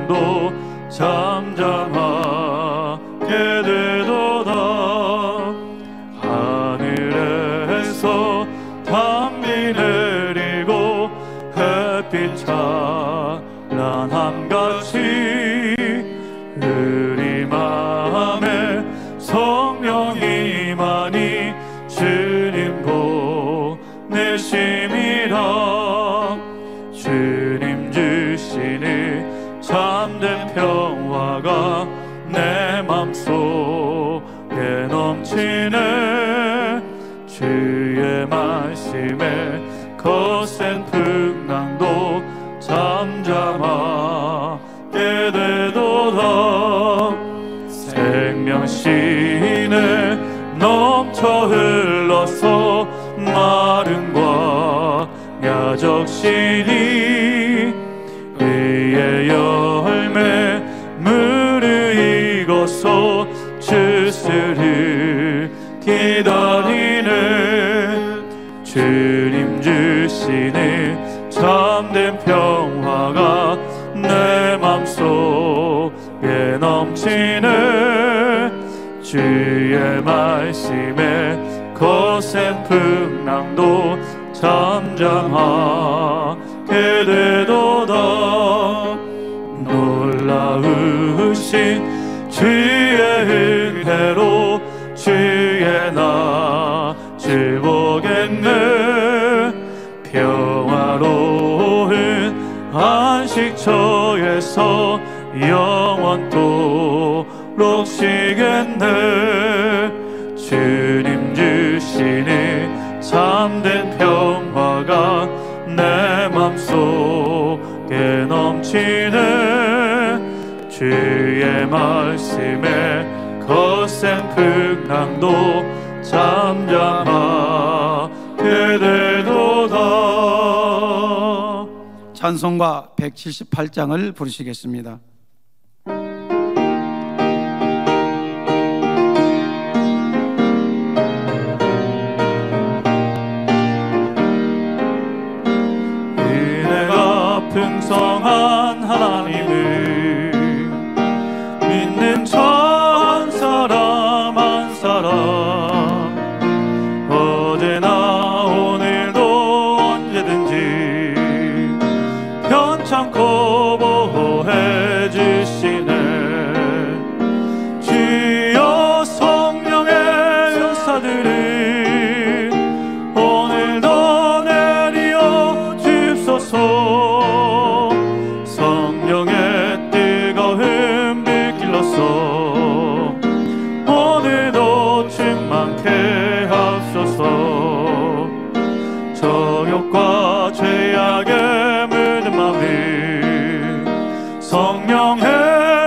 풍랑도 잠잠하게 되도다. 하늘에서 담비 내리고 햇빛 찬란함같이 우리 마음에 성령이 많이 주님 보내심이라. 주님 주시는 참된 평화가 내 맘속에 넘치네. 주의 말씀에 거센 풍랑도 잠잠하게 되도다. 생명신에 넘쳐 흘러서 마른과 야적시니 의의 열매 무르익어서 주스를 기다리네. 주님 주시는 참된 평화가 내 맘속에 넘치네. 주의 말씀에 거센 풍랑도 잠잠하게 되도다. 놀라우신 주의 은혜로 주의 낯을 보겠네. 평화로운 안식처에서 영원토록 쉬겠네. 주님 주시는 참된 평화가 내 맘속에 넘치네. 주의 말씀에 거센 풍랑도 잠잠하게 되도다. 찬송가 178장을 부르시겠습니다. 풍성한 하나님을 믿는 저 한 사람 한 사람 어제나 오늘도 언제든지 편찮고 보호해 주시네. 주여 성령의 은사들을 오늘도 내리어 주옵소서. 오늘도 충만케 하소서. 저욕과 죄악에 물든 마음을 성령의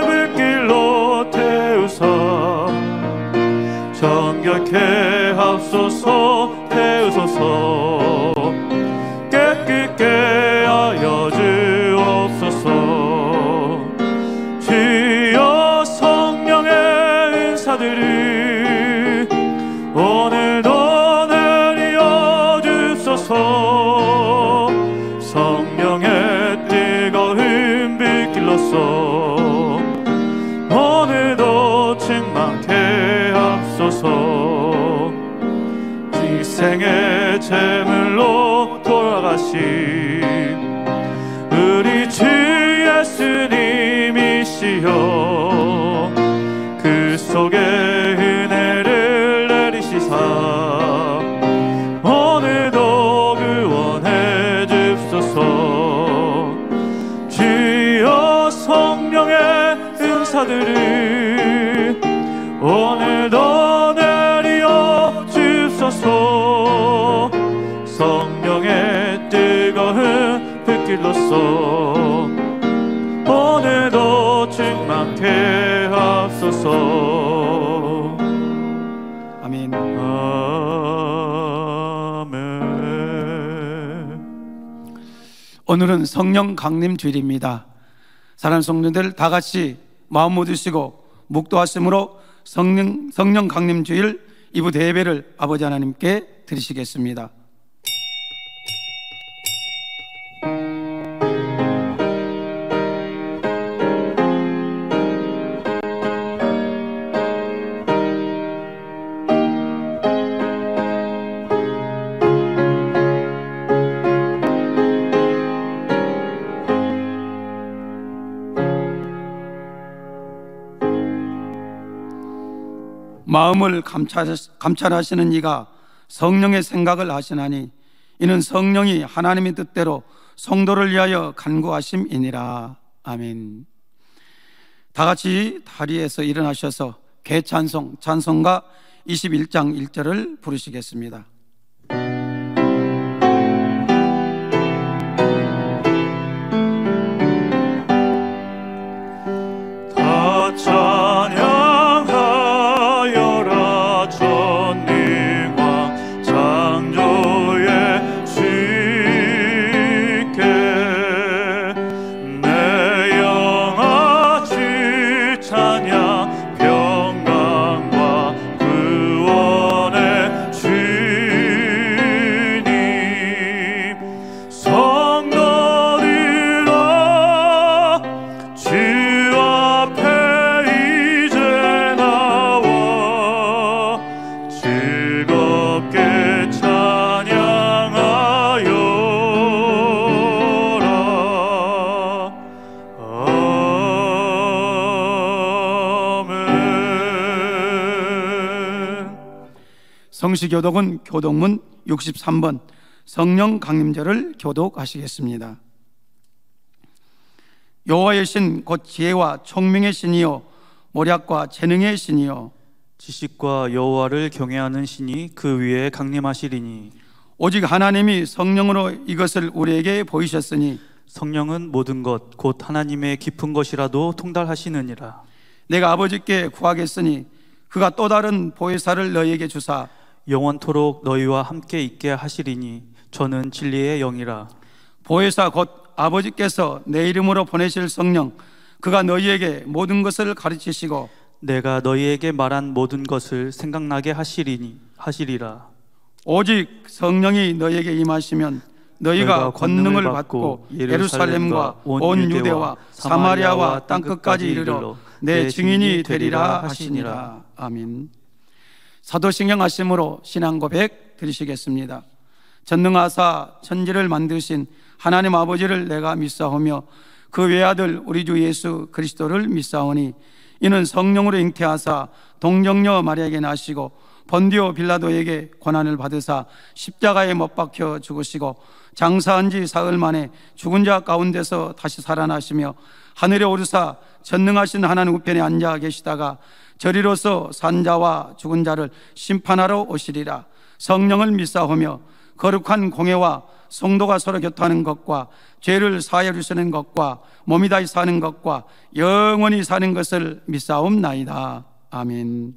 불길로 태우사 정결케 하소서. 태우소서. 깨끗게 하여 주옵소서. 주여 성령의 은사들을 오늘도 내리어 주소서. 성령의 뜨거운 불길로서 오늘도 충만케 하소서. 지생의 제물로 돌아가신 우리 주 예수님이시여 그 속에 은혜를 내리시사 오늘도 구원해 주옵소서. 주여 성령의 은사들을 오늘도 내리어 주옵소서. 성령의 뜨거운 불길로서 오늘도 충만케 하소서. 아멘. 아멘. 오늘은 성령 강림 주일입니다. 사랑하는 성도들 다 같이 마음 모두시고 묵도하심으로 성령 강림 주일 2부 대예배를 아버지 하나님께 드리시겠습니다. 마음을 감찰하시는 이가 성령의 생각을 하시나니 이는 성령이 하나님의 뜻대로 성도를 위하여 간구하심이니라. 아멘. 다 같이 다리에서 일어나셔서 개찬송 찬송가 21장 1절을 부르시겠습니다. 다 찬양하여라 전능왕 창조의 주께 내 영아 주 찬양 평강과 구원의 주님 성도들아 주 앞에 이제 나와 즐겁게 찬양하여라. 아멘. 성시교독은 교독문 63번 성령 강림절을 교독하시겠습니다. 여호와의 신 곧 지혜와 총명의 신이요 모략과 재능의 신이요 지식과 여호와를 경외하는 신이 그 위에 강림하시리니 오직 하나님이 성령으로 이것을 우리에게 보이셨으니 성령은 모든 것 곧 하나님의 깊은 것이라도 통달하시느니라. 내가 아버지께 구하겠으니 그가 또 다른 보혜사를 너희에게 주사 영원토록 너희와 함께 있게 하시리니 저는 진리의 영이라. 보혜사 곧 아버지께서 내 이름으로 보내실 성령 그가 너희에게 모든 것을 가르치시고 내가 너희에게 말한 모든 것을 생각나게 하시리라. 오직 성령이 너희에게 임하시면 너희가 권능을 받고 예루살렘과 온 유대와 사마리아와 땅끝까지 이르러 내 증인이 되리라 하시니라. 아멘. 사도신경 하심으로 신앙 고백 드리시겠습니다. 전능하사 천지를 만드신 하나님 아버지를 내가 믿사오며 그 외아들 우리 주 예수 그리스도를 믿사오니 이는 성령으로 잉태하사 동정녀 마리아에게 나시고 본디오 빌라도에게 고난을 받으사 십자가에 못 박혀 죽으시고 장사한 지 사흘 만에 죽은 자 가운데서 다시 살아나시며 하늘에 오르사 전능하신 하나님 우편에 앉아 계시다가 저리로서 산자와 죽은 자를 심판하러 오시리라. 성령을 믿사오며 거룩한 공회와 성도가 서로 교통하는 것과 죄를 사하여 주시는 것과 몸이 다시 사는 것과 영원히 사는 것을 믿사옵나이다. 아멘.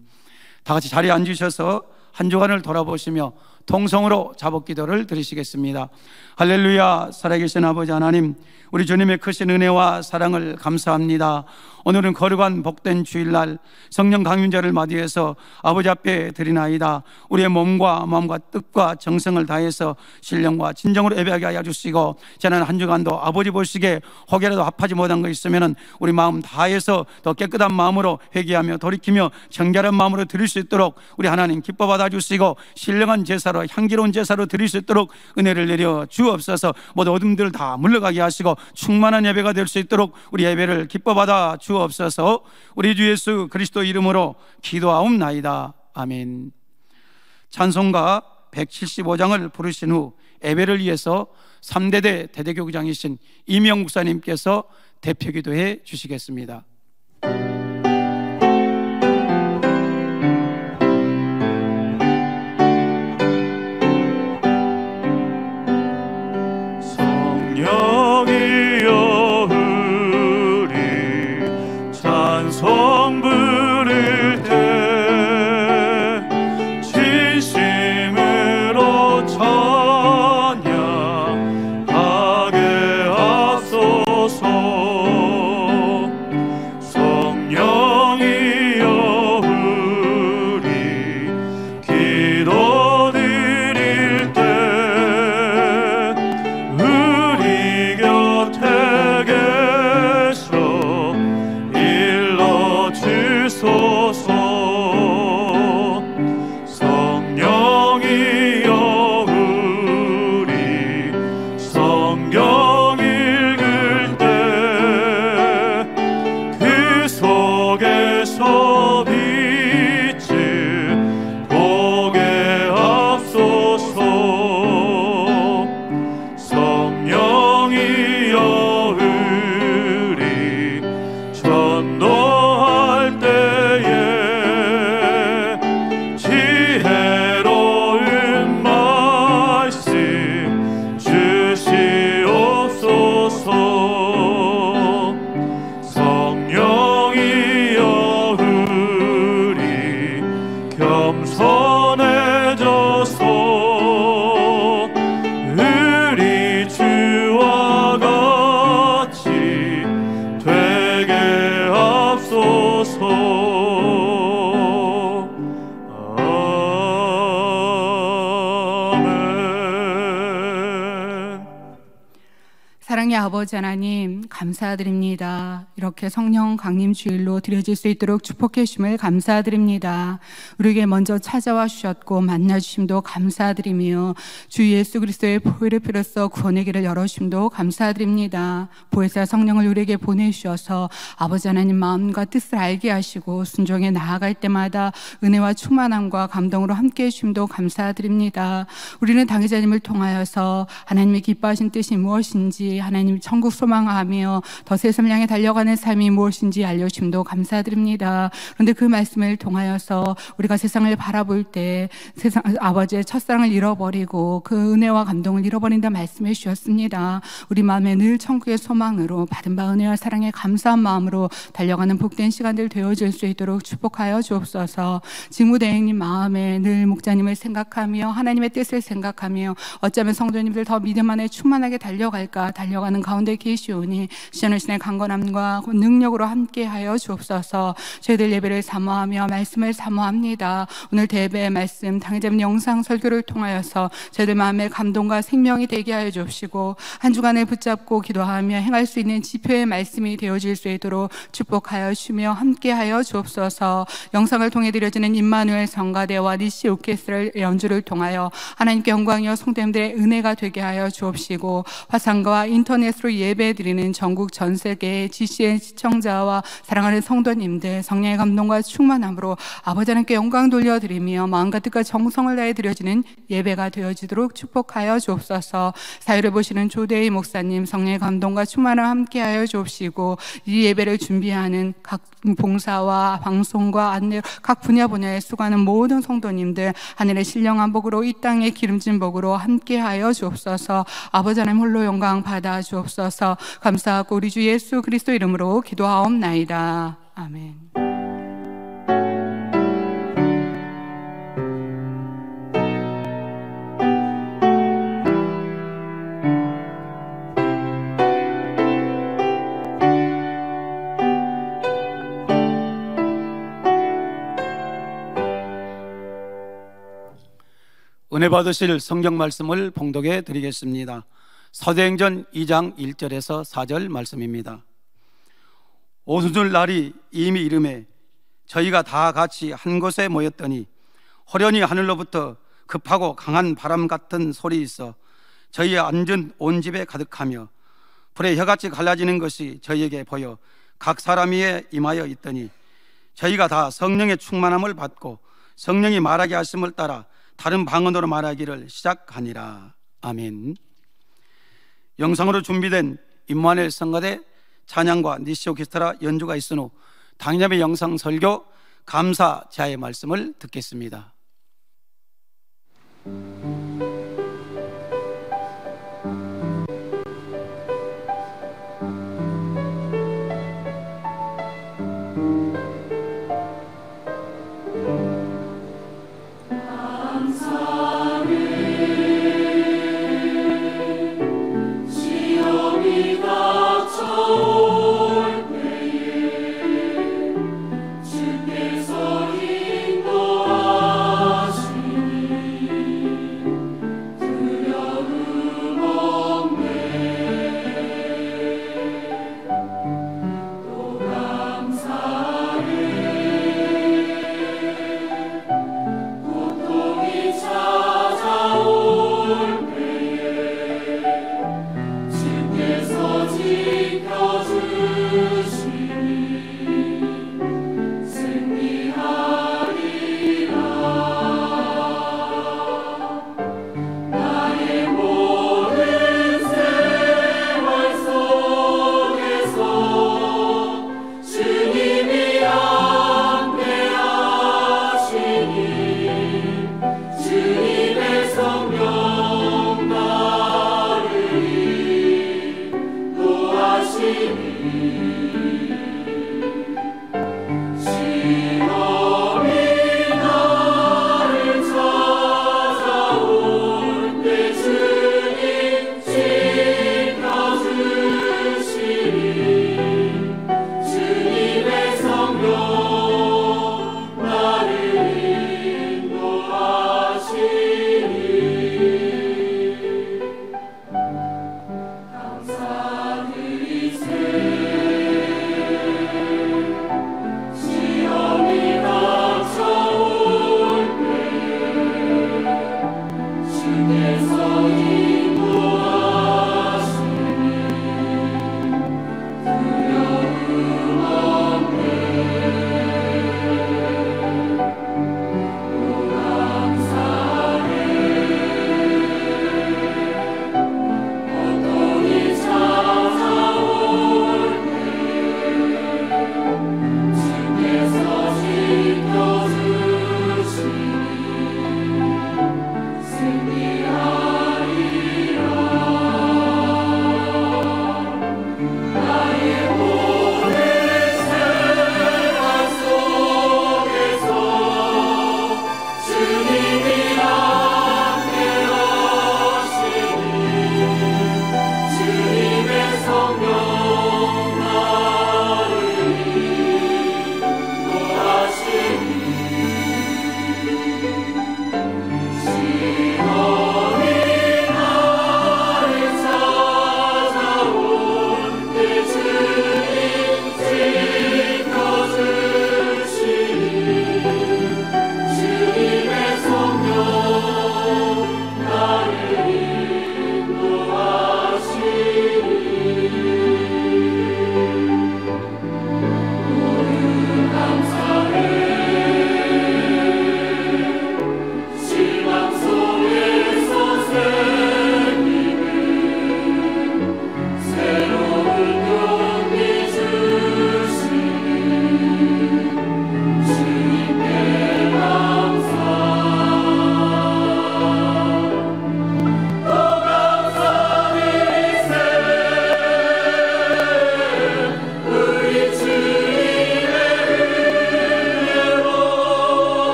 다 같이 자리에 앉으셔서 한 주간을 돌아보시며 통성으로 자복기도를 드리시겠습니다. 할렐루야. 살아계신 아버지 하나님, 우리 주님의 크신 은혜와 사랑을 감사합니다. 오늘은 거룩한 복된 주일날 성령 강림절을 맞이해서 아버지 앞에 드리나이다. 우리의 몸과 마음과 뜻과 정성을 다해서 신령과 진정으로 예배하게 하여 주시고 지난 한 주간도 아버지 보시기에 혹여라도 합하지 못한 거 있으면 우리 마음 다해서 더 깨끗한 마음으로 회개하며 돌이키며 정결한 마음으로 드릴 수 있도록 우리 하나님 기뻐 받아 주시고 신령한 제사로 향기로운 제사로 드릴 수 있도록 은혜를 내려 주옵소서. 모두 어둠들 다 물러가게 하시고 충만한 예배가 될 수 있도록 우리 예배를 기뻐 받아 주옵소서. 우리 주 예수 그리스도 이름으로 기도하옵나이다. 아멘. 찬송가 175장을 부르신 후 예배를 위해서 3대대 대대교구장이신 이명 목사님께서 대표기도해 주시겠습니다. 성령이여 우리 찬송 부를 때 진심으로 찬양하게 하소서. 아버지 하나님 감사드립니다. 이렇게 성령 강림 주일로 드려질 수 있도록 축복해 주심을 감사드립니다. 우리에게 먼저 찾아와 주셨고 만나 주심도 감사드리며 주 예수 그리스도의 보혈의 피로써 구원의 길을 열어주심도 감사드립니다. 보혜사 성령을 우리에게 보내주셔서 아버지 하나님 마음과 뜻을 알게 하시고 순종에 나아갈 때마다 은혜와 충만함과 감동으로 함께해 주심도 감사드립니다. 우리는 당회자님을 통하여서 하나님의 기뻐하신 뜻이 무엇인지, 하나님 천국 소망하며 더 세상을 향해 달려가는 삶이 무엇인지 알려주심도 감사드립니다. 그런데 그 말씀을 통하여서 우리가 세상을 바라볼 때 세상 아버지의 첫사랑을 잃어버리고 그 은혜와 감동을 잃어버린다 말씀해 주셨습니다. 우리 마음에 늘 천국의 소망으로 받은 바 은혜와 사랑에 감사한 마음으로 달려가는 복된 시간들 되어질 수 있도록 축복하여 주옵소서. 직무대행님 마음에 늘 목자님을 생각하며 하나님의 뜻을 생각하며 어쩌면 성도님들 더 믿음 안에 충만하게 달려갈까 달려가는 가운데 계시오니 시원한 신의 강건함과 능력으로 함께하여 주옵소서. 저희들 예배를 사모하며 말씀을 사모합니다. 오늘 대배의 말씀 당회자님 영상 설교를 통하여서 저희들 마음의 감동과 생명이 되게 하여 주옵시고 한 주간을 붙잡고 기도하며 행할 수 있는 지표의 말씀이 되어질 수 있도록 축복하여 주며 함께하여 주옵소서. 영상을 통해 드려지는 임마누엘 성가대와 니시 오케스트라 연주를 통하여 하나님께 영광이요 성도님들의 은혜가 되게 하여 주옵시고 화상과 인터넷으로 예배드리는 전국 전 세계의 GCN 시청자와 사랑하는 성도님들 성령의 감동과 충만함으로 아버지 하나님께 영광 돌려드리며 마음과 뜻과 정성을 다해 드려지는 예배가 되어지도록 축복하여 주옵소서. 사회를 보시는 조대희 목사님 성령의 감동과 충만함 함께하여 주옵시고 이 예배를 준비하는 각 봉사와 방송과 안내 각 분야에 수고하는 모든 성도님들 하늘의 신령한 복으로 이 땅의 기름진 복으로 함께하여 주옵소서. 아버지 하나님 홀로 영광 받아 주옵소서. 감사하고 우리 주 예수 그리스도 이름으로 기도하옵나이다. 아멘. 은혜 받으실 성경 말씀을 봉독해 드리겠습니다. 사도행전 2장 1절에서 4절 말씀입니다. 오순절 날이 이미 이름에 저희가 다 같이 한 곳에 모였더니 호련히 하늘로부터 급하고 강한 바람 같은 소리 있어 저희의 앉은 온 집에 가득하며 불의 혀같이 갈라지는 것이 저희에게 보여 각 사람 위에 임하여 있더니 저희가 다 성령의 충만함을 받고 성령이 말하게 하심을 따라 다른 방언으로 말하기를 시작하니라. 아멘. 영상으로 준비된 임마누엘 성가대 찬양과 니시 오케스트라 연주가 있은 후 당념의 영상 설교 감사 제아의 말씀을 듣겠습니다. 감사를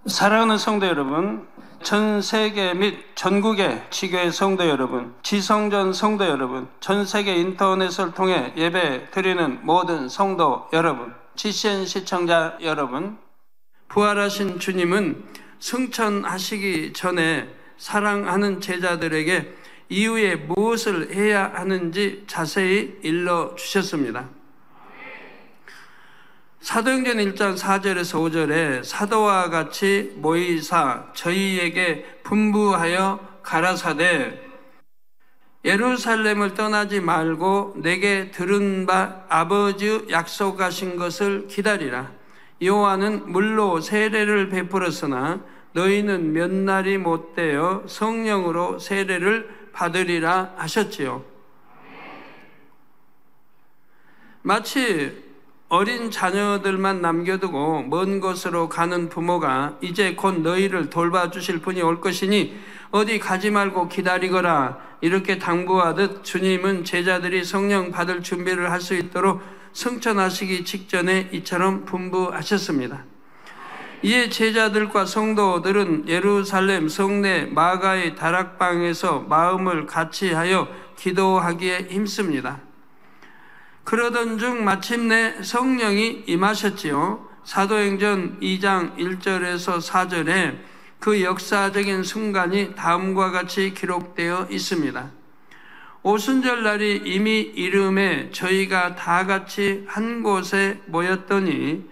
사랑하는 성도 여러분, 전 세계 및 전국의 지교회 성도 여러분, 지성전 성도 여러분, 전 세계 인터넷을 통해 예배 드리는 모든 성도 여러분, GCN 시청자 여러분, 부활하신 주님은 승천하시기 전에 사랑하는 제자들에게 이후에 무엇을 해야 하는지 자세히 일러주셨습니다. 사도행전 1장 4절에서 5절에 사도와 같이 모이사 저희에게 분부하여 가라사대 예루살렘을 떠나지 말고 내게 들은 바 아버지 약속하신 것을 기다리라. 요한은 물로 세례를 베풀었으나 너희는 몇 날이 못되어 성령으로 세례를 받으리라 하셨지요. 마치 어린 자녀들만 남겨두고 먼 곳으로 가는 부모가 이제 곧 너희를 돌봐주실 분이 올 것이니 어디 가지 말고 기다리거라 이렇게 당부하듯 주님은 제자들이 성령 받을 준비를 할 수 있도록 승천하시기 직전에 이처럼 분부하셨습니다. 이에 제자들과 성도들은 예루살렘 성내 마가의 다락방에서 마음을 같이하여 기도하기에 힘씁니다. 그러던 중 마침내 성령이 임하셨지요. 사도행전 2장 1절에서 4절에 그 역사적인 순간이 다음과 같이 기록되어 있습니다. 오순절 날이 이미 이름에 저희가 다 같이 한 곳에 모였더니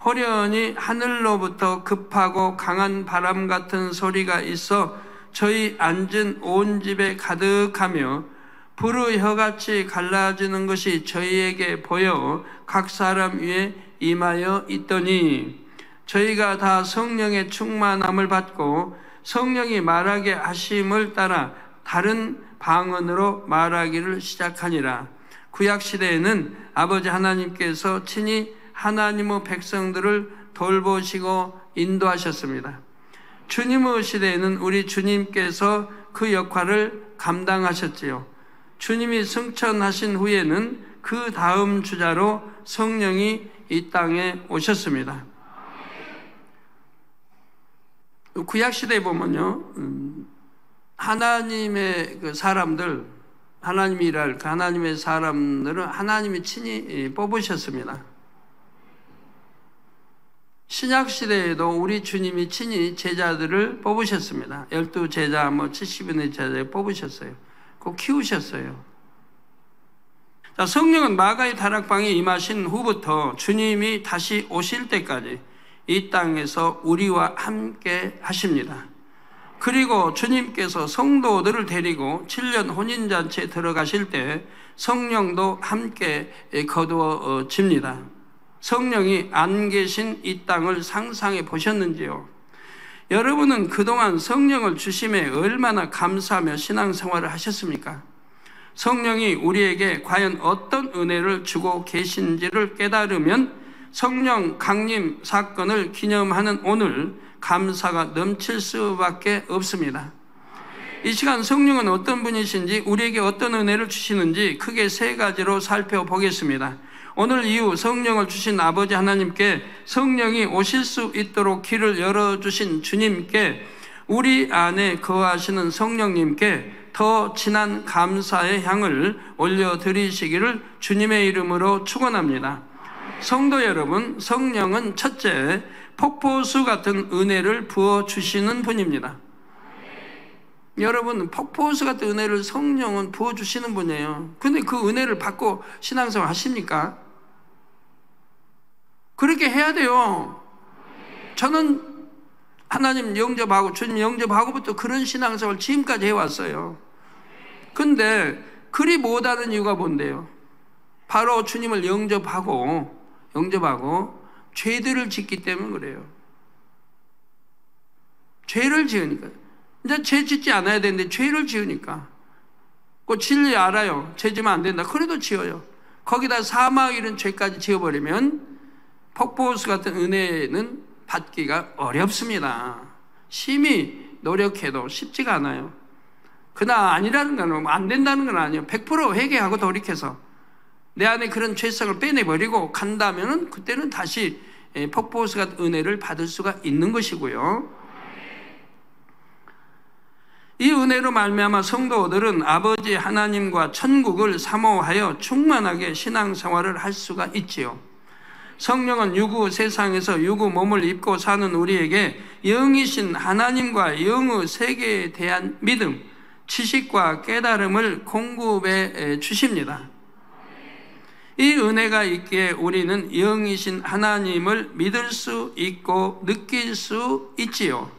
호련히 하늘로부터 급하고 강한 바람 같은 소리가 있어 저희 앉은 온 집에 가득하며 불의 혀같이 갈라지는 것이 저희에게 보여 각 사람 위에 임하여 있더니 저희가 다 성령의 충만함을 받고 성령이 말하게 하심을 따라 다른 방언으로 말하기를 시작하니라. 구약시대에는 아버지 하나님께서 친히 하나님의 백성들을 돌보시고 인도하셨습니다. 주님의 시대에는 우리 주님께서 그 역할을 감당하셨지요. 주님이 승천하신 후에는 그 다음 주자로 성령이 이 땅에 오셨습니다. 구약시대에 보면요, 하나님의 그 사람들, 하나님이 일할 그 하나님의 사람들은 하나님이 친히 뽑으셨습니다. 신약시대에도 우리 주님이 친히 제자들을 뽑으셨습니다. 12제자, 70인의 제자를 뽑으셨어요. 꼭 키우셨어요. 자, 성령은 마가의 다락방에 임하신 후부터 주님이 다시 오실 때까지 이 땅에서 우리와 함께 하십니다. 그리고 주님께서 성도들을 데리고 7년 혼인잔치에 들어가실 때 성령도 함께 거두어집니다. 성령이 안 계신 이 땅을 상상해 보셨는지요? 여러분은 그동안 성령을 주심에 얼마나 감사하며 신앙생활을 하셨습니까? 성령이 우리에게 과연 어떤 은혜를 주고 계신지를 깨달으면 성령 강림 사건을 기념하는 오늘 감사가 넘칠 수밖에 없습니다. 이 시간 성령은 어떤 분이신지, 우리에게 어떤 은혜를 주시는지 크게 세 가지로 살펴보겠습니다. 오늘 이후 성령을 주신 아버지 하나님께, 성령이 오실 수 있도록 길을 열어주신 주님께, 우리 안에 거하시는 성령님께 더 진한 감사의 향을 올려드리시기를 주님의 이름으로 축원합니다. 성도 여러분, 성령은 첫째, 폭포수 같은 은혜를 부어주시는 분입니다. 여러분, 폭포수 같은 은혜를 성령은 부어주시는 분이에요. 근데 그 은혜를 받고 신앙생활 하십니까? 그렇게 해야 돼요. 저는 하나님 영접하고 주님 영접하고부터 그런 신앙생활을 지금까지 해왔어요. 근데 그리 못하는 이유가 뭔데요? 바로 주님을 영접하고 죄들을 짓기 때문에 그래요. 죄를 지으니까. 이제 죄 짓지 않아야 되는데 죄를 지으니까. 그 진리 알아요. 죄 지면 안 된다. 그래도 지어요. 거기다 사망 이런 죄까지 지어버리면 폭포수 같은 은혜는 받기가 어렵습니다. 심히 노력해도 쉽지가 않아요. 그러나 아니라는 건 안 된다는 건 아니에요. 100% 회개하고 돌이켜서 내 안에 그런 죄성을 빼내버리고 간다면은 그때는 다시 폭포수 같은 은혜를 받을 수가 있는 것이고요. 이 은혜로 말미암아 성도들은 아버지 하나님과 천국을 사모하여 충만하게 신앙생활을 할 수가 있지요. 성령은 유구 세상에서 유구 몸을 입고 사는 우리에게 영이신 하나님과 영의 세계에 대한 믿음, 지식과 깨달음을 공급해 주십니다. 이 은혜가 있기에 우리는 영이신 하나님을 믿을 수 있고 느낄 수 있지요.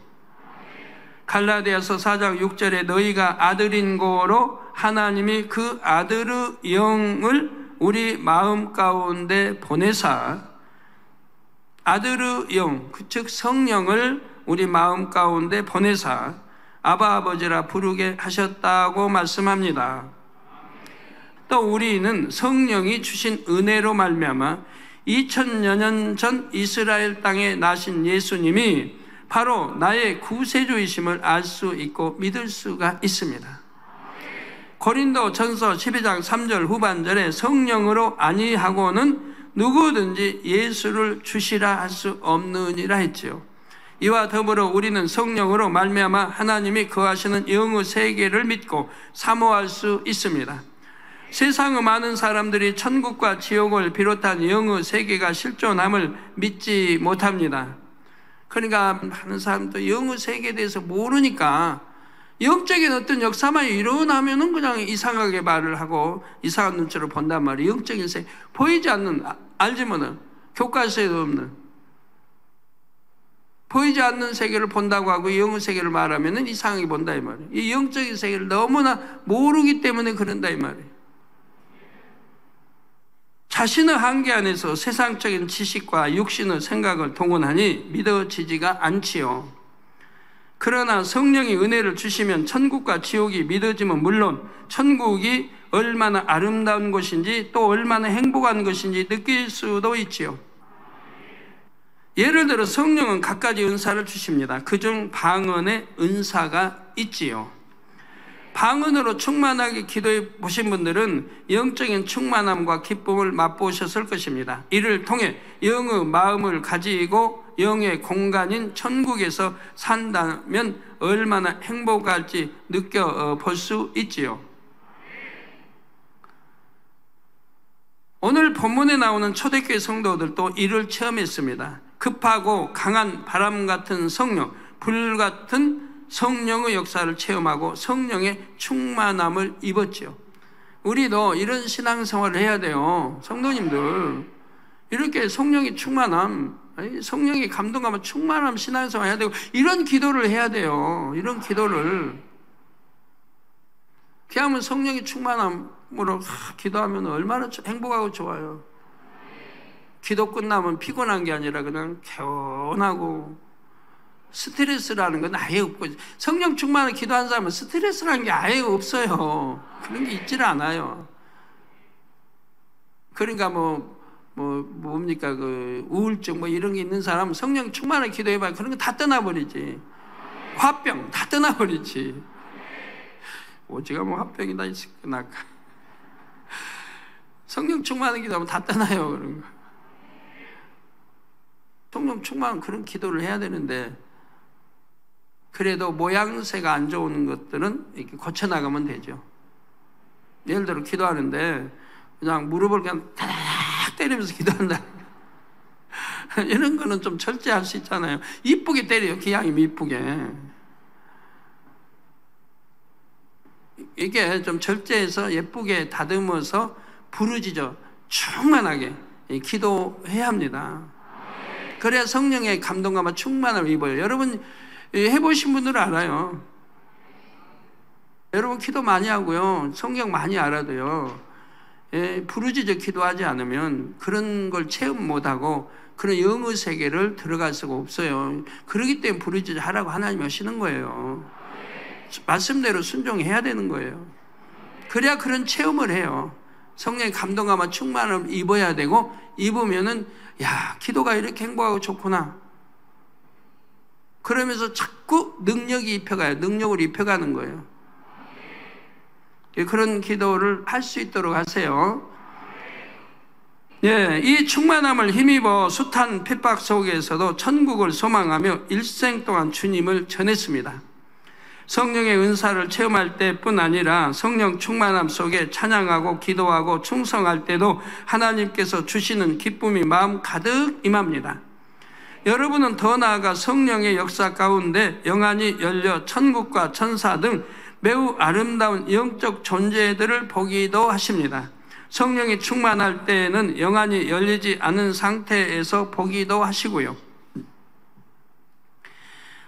갈라디아서 4장 6절에 너희가 아들인 고로 하나님이 그 아들의 영을 우리 마음 가운데 보내사, 아들의 영, 즉 성령을 우리 마음 가운데 보내사 아바 아버지라 부르게 하셨다고 말씀합니다. 또 우리는 성령이 주신 은혜로 말미암아 2000여 년 전 이스라엘 땅에 나신 예수님이 바로 나의 구세주이심을 알 수 있고 믿을 수가 있습니다. 고린도 전서 12장 3절 후반절에 성령으로 아니하고는 누구든지 예수를 주시라 할 수 없느니라 했지요. 이와 더불어 우리는 성령으로 말미암아 하나님이 거하시는 영의 세계를 믿고 사모할 수 있습니다. 세상의 많은 사람들이 천국과 지옥을 비롯한 영의 세계가 실존함을 믿지 못합니다. 그러니까 많은 사람도 영의 세계에 대해서 모르니까 영적인 어떤 역사만 일어나면은 그냥 이상하게 말을 하고 이상한 눈치로 본단 말이에요. 영적인 세계, 보이지 않는, 알지만은 교과서에도 없는 보이지 않는 세계를 본다고 하고 영의 세계를 말하면은 이상하게 본다 이 말이에요. 이 영적인 세계를 너무나 모르기 때문에 그런다 이 말이에요. 자신의 한계 안에서 세상적인 지식과 육신의 생각을 동원하니 믿어지지가 않지요. 그러나 성령이 은혜를 주시면 천국과 지옥이 믿어지면 물론 천국이 얼마나 아름다운 것인지 또 얼마나 행복한 것인지 느낄 수도 있지요. 예를 들어 성령은 갖가지 은사를 주십니다. 그중 방언의 은사가 있지요. 방언으로 충만하게 기도해 보신 분들은 영적인 충만함과 기쁨을 맛보셨을 것입니다. 이를 통해 영의 마음을 가지고 영의 공간인 천국에서 산다면 얼마나 행복할지 느껴볼 수 있지요. 오늘 본문에 나오는 초대교회 성도들도 이를 체험했습니다. 급하고 강한 바람 같은 성령, 불 같은 성령의 역사를 체험하고 성령의 충만함을 입었죠. 우리도 이런 신앙생활을 해야 돼요. 성도님들 이렇게 성령의 충만함, 성령의 감동감을 충만함 신앙생활 해야 되고 이런 기도를 해야 돼요. 이런 기도를 그냥 성령의 충만함으로 기도하면 얼마나 행복하고 좋아요. 기도 끝나면 피곤한 게 아니라 그냥 개운하고 스트레스라는 건 아예 없고, 성령 충만을 기도하는 사람은 스트레스라는 게 아예 없어요. 그런 게 있지를 않아요. 그러니까 뭡니까 그 우울증 이런 게 있는 사람은 성령 충만을 기도해봐야 그런 거 다 떠나버리지. 화병 다 떠나버리지. 오지가 화병이 다 있을까. 성령 충만을 기도하면 다 떠나요. 그런 거. 성령 충만한 그런 기도를 해야 되는데, 그래도 모양새가 안 좋은 것들은 이렇게 고쳐나가면 되죠. 예를 들어 기도하는데 그냥 무릎을 그냥 타닥 때리면서 기도한다. 이런 거는 좀 절제할 수 있잖아요. 이쁘게 때려요. 기양이 이쁘게. 이게 좀 절제해서 예쁘게 다듬어서 부르짖어 충만하게 기도해야 합니다. 그래야 성령의 감동감과 충만함을 입어요. 여러분 해보신 분들은 알아요. 여러분 기도 많이 하고요, 성경 많이 알아도요, 부르짖어 기도하지 않으면 그런 걸 체험 못하고 그런 영의 세계를 들어갈 수가 없어요. 그렇기 때문에 부르짖어 하라고 하나님이 하시는 거예요. 말씀대로 순종해야 되는 거예요. 그래야 그런 체험을 해요. 성령의 감동감과 충만함을 입어야 되고, 입으면은 야, 기도가 이렇게 행복하고 좋구나. 그러면서 자꾸 능력이 입혀가요. 능력을 입혀가는 거예요. 그런 기도를 할 수 있도록 하세요. 이 충만함을 힘입어 숱한 핍박 속에서도 천국을 소망하며 일생 동안 주님을 전했습니다. 성령의 은사를 체험할 때뿐 아니라 성령 충만함 속에 찬양하고 기도하고 충성할 때도 하나님께서 주시는 기쁨이 마음 가득 임합니다. 여러분은 더 나아가 성령의 역사 가운데 영안이 열려 천국과 천사 등 매우 아름다운 영적 존재들을 보기도 하십니다. 성령이 충만할 때에는 영안이 열리지 않은 상태에서 보기도 하시고요.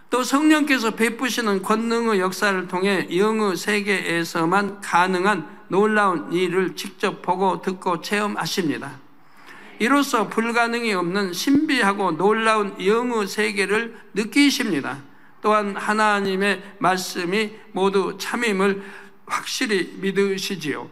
또 성령께서 베푸시는 권능의 역사를 통해 영의 세계에서만 가능한 놀라운 일을 직접 보고 듣고 체험하십니다. 이로써 불가능이 없는 신비하고 놀라운 영의 세계를 느끼십니다. 또한 하나님의 말씀이 모두 참임을 확실히 믿으시지요.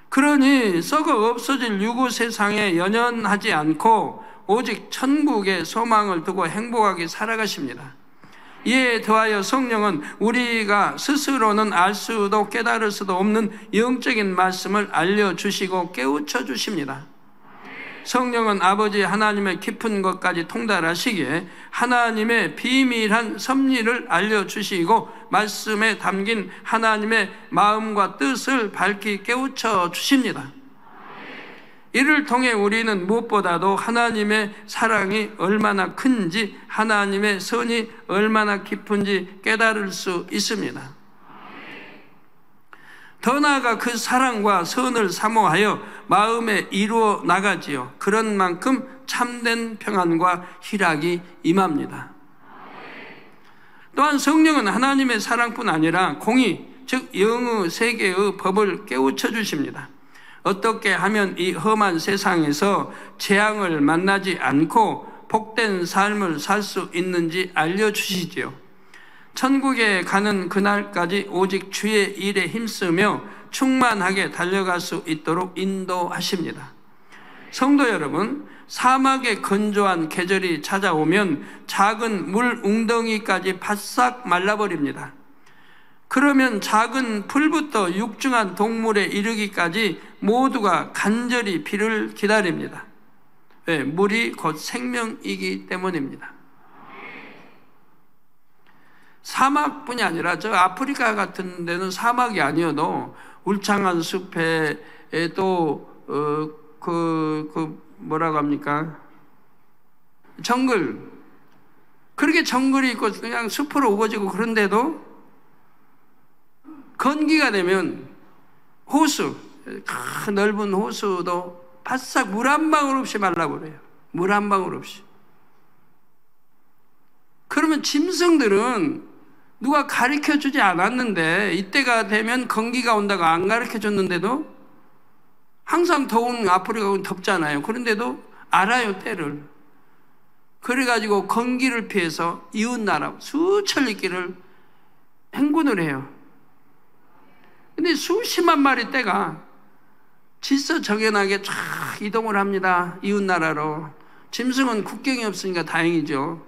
그러니 썩어 없어질 유구 세상에 연연하지 않고 오직 천국의 소망을 두고 행복하게 살아가십니다. 이에 더하여 성령은 우리가 스스로는 알 수도 깨달을 수도 없는 영적인 말씀을 알려주시고 깨우쳐 주십니다. 성령은 아버지 하나님의 깊은 것까지 통달하시기에 하나님의 비밀한 섭리를 알려주시고 말씀에 담긴 하나님의 마음과 뜻을 밝히 깨우쳐 주십니다. 이를 통해 우리는 무엇보다도 하나님의 사랑이 얼마나 큰지, 하나님의 선이 얼마나 깊은지 깨달을 수 있습니다. 더 나아가 그 사랑과 선을 사모하여 마음에 이루어 나가지요. 그런 만큼 참된 평안과 희락이 임합니다. 또한 성령은 하나님의 사랑뿐 아니라 공의, 즉 영의 세계의 법을 깨우쳐 주십니다. 어떻게 하면 이 험한 세상에서 재앙을 만나지 않고 복된 삶을 살 수 있는지 알려주시지요. 천국에 가는 그날까지 오직 주의 일에 힘쓰며 충만하게 달려갈 수 있도록 인도하십니다. 성도 여러분, 사막의 건조한 계절이 찾아오면 작은 물 웅덩이까지 바싹 말라버립니다. 그러면 작은 풀부터 육중한 동물에 이르기까지 모두가 간절히 비를 기다립니다. 왜? 물이 곧 생명이기 때문입니다. 사막뿐이 아니라 저 아프리카 같은 데는 사막이 아니어도 울창한 숲에 또 뭐라고 합니까? 정글, 그렇게 정글이 있고 그냥 숲으로 우거지고 그런데도 건기가 되면 호수, 큰 넓은 호수도 바싹 물 한 방울 없이 말라버려요. 물 한 방울 없이. 그러면 짐승들은 누가 가르쳐주지 않았는데 이때가 되면 건기가 온다고 안 가르쳐줬는데도 항상 더운 아프리카는 덥잖아요. 그런데도 알아요, 때를. 그래가지고 건기를 피해서 이웃나라 수천리 길을 행군을 해요. 근데 수십만 마리 떼가 질서정연하게 쫙 이동을 합니다. 이웃나라로. 짐승은 국경이 없으니까 다행이죠.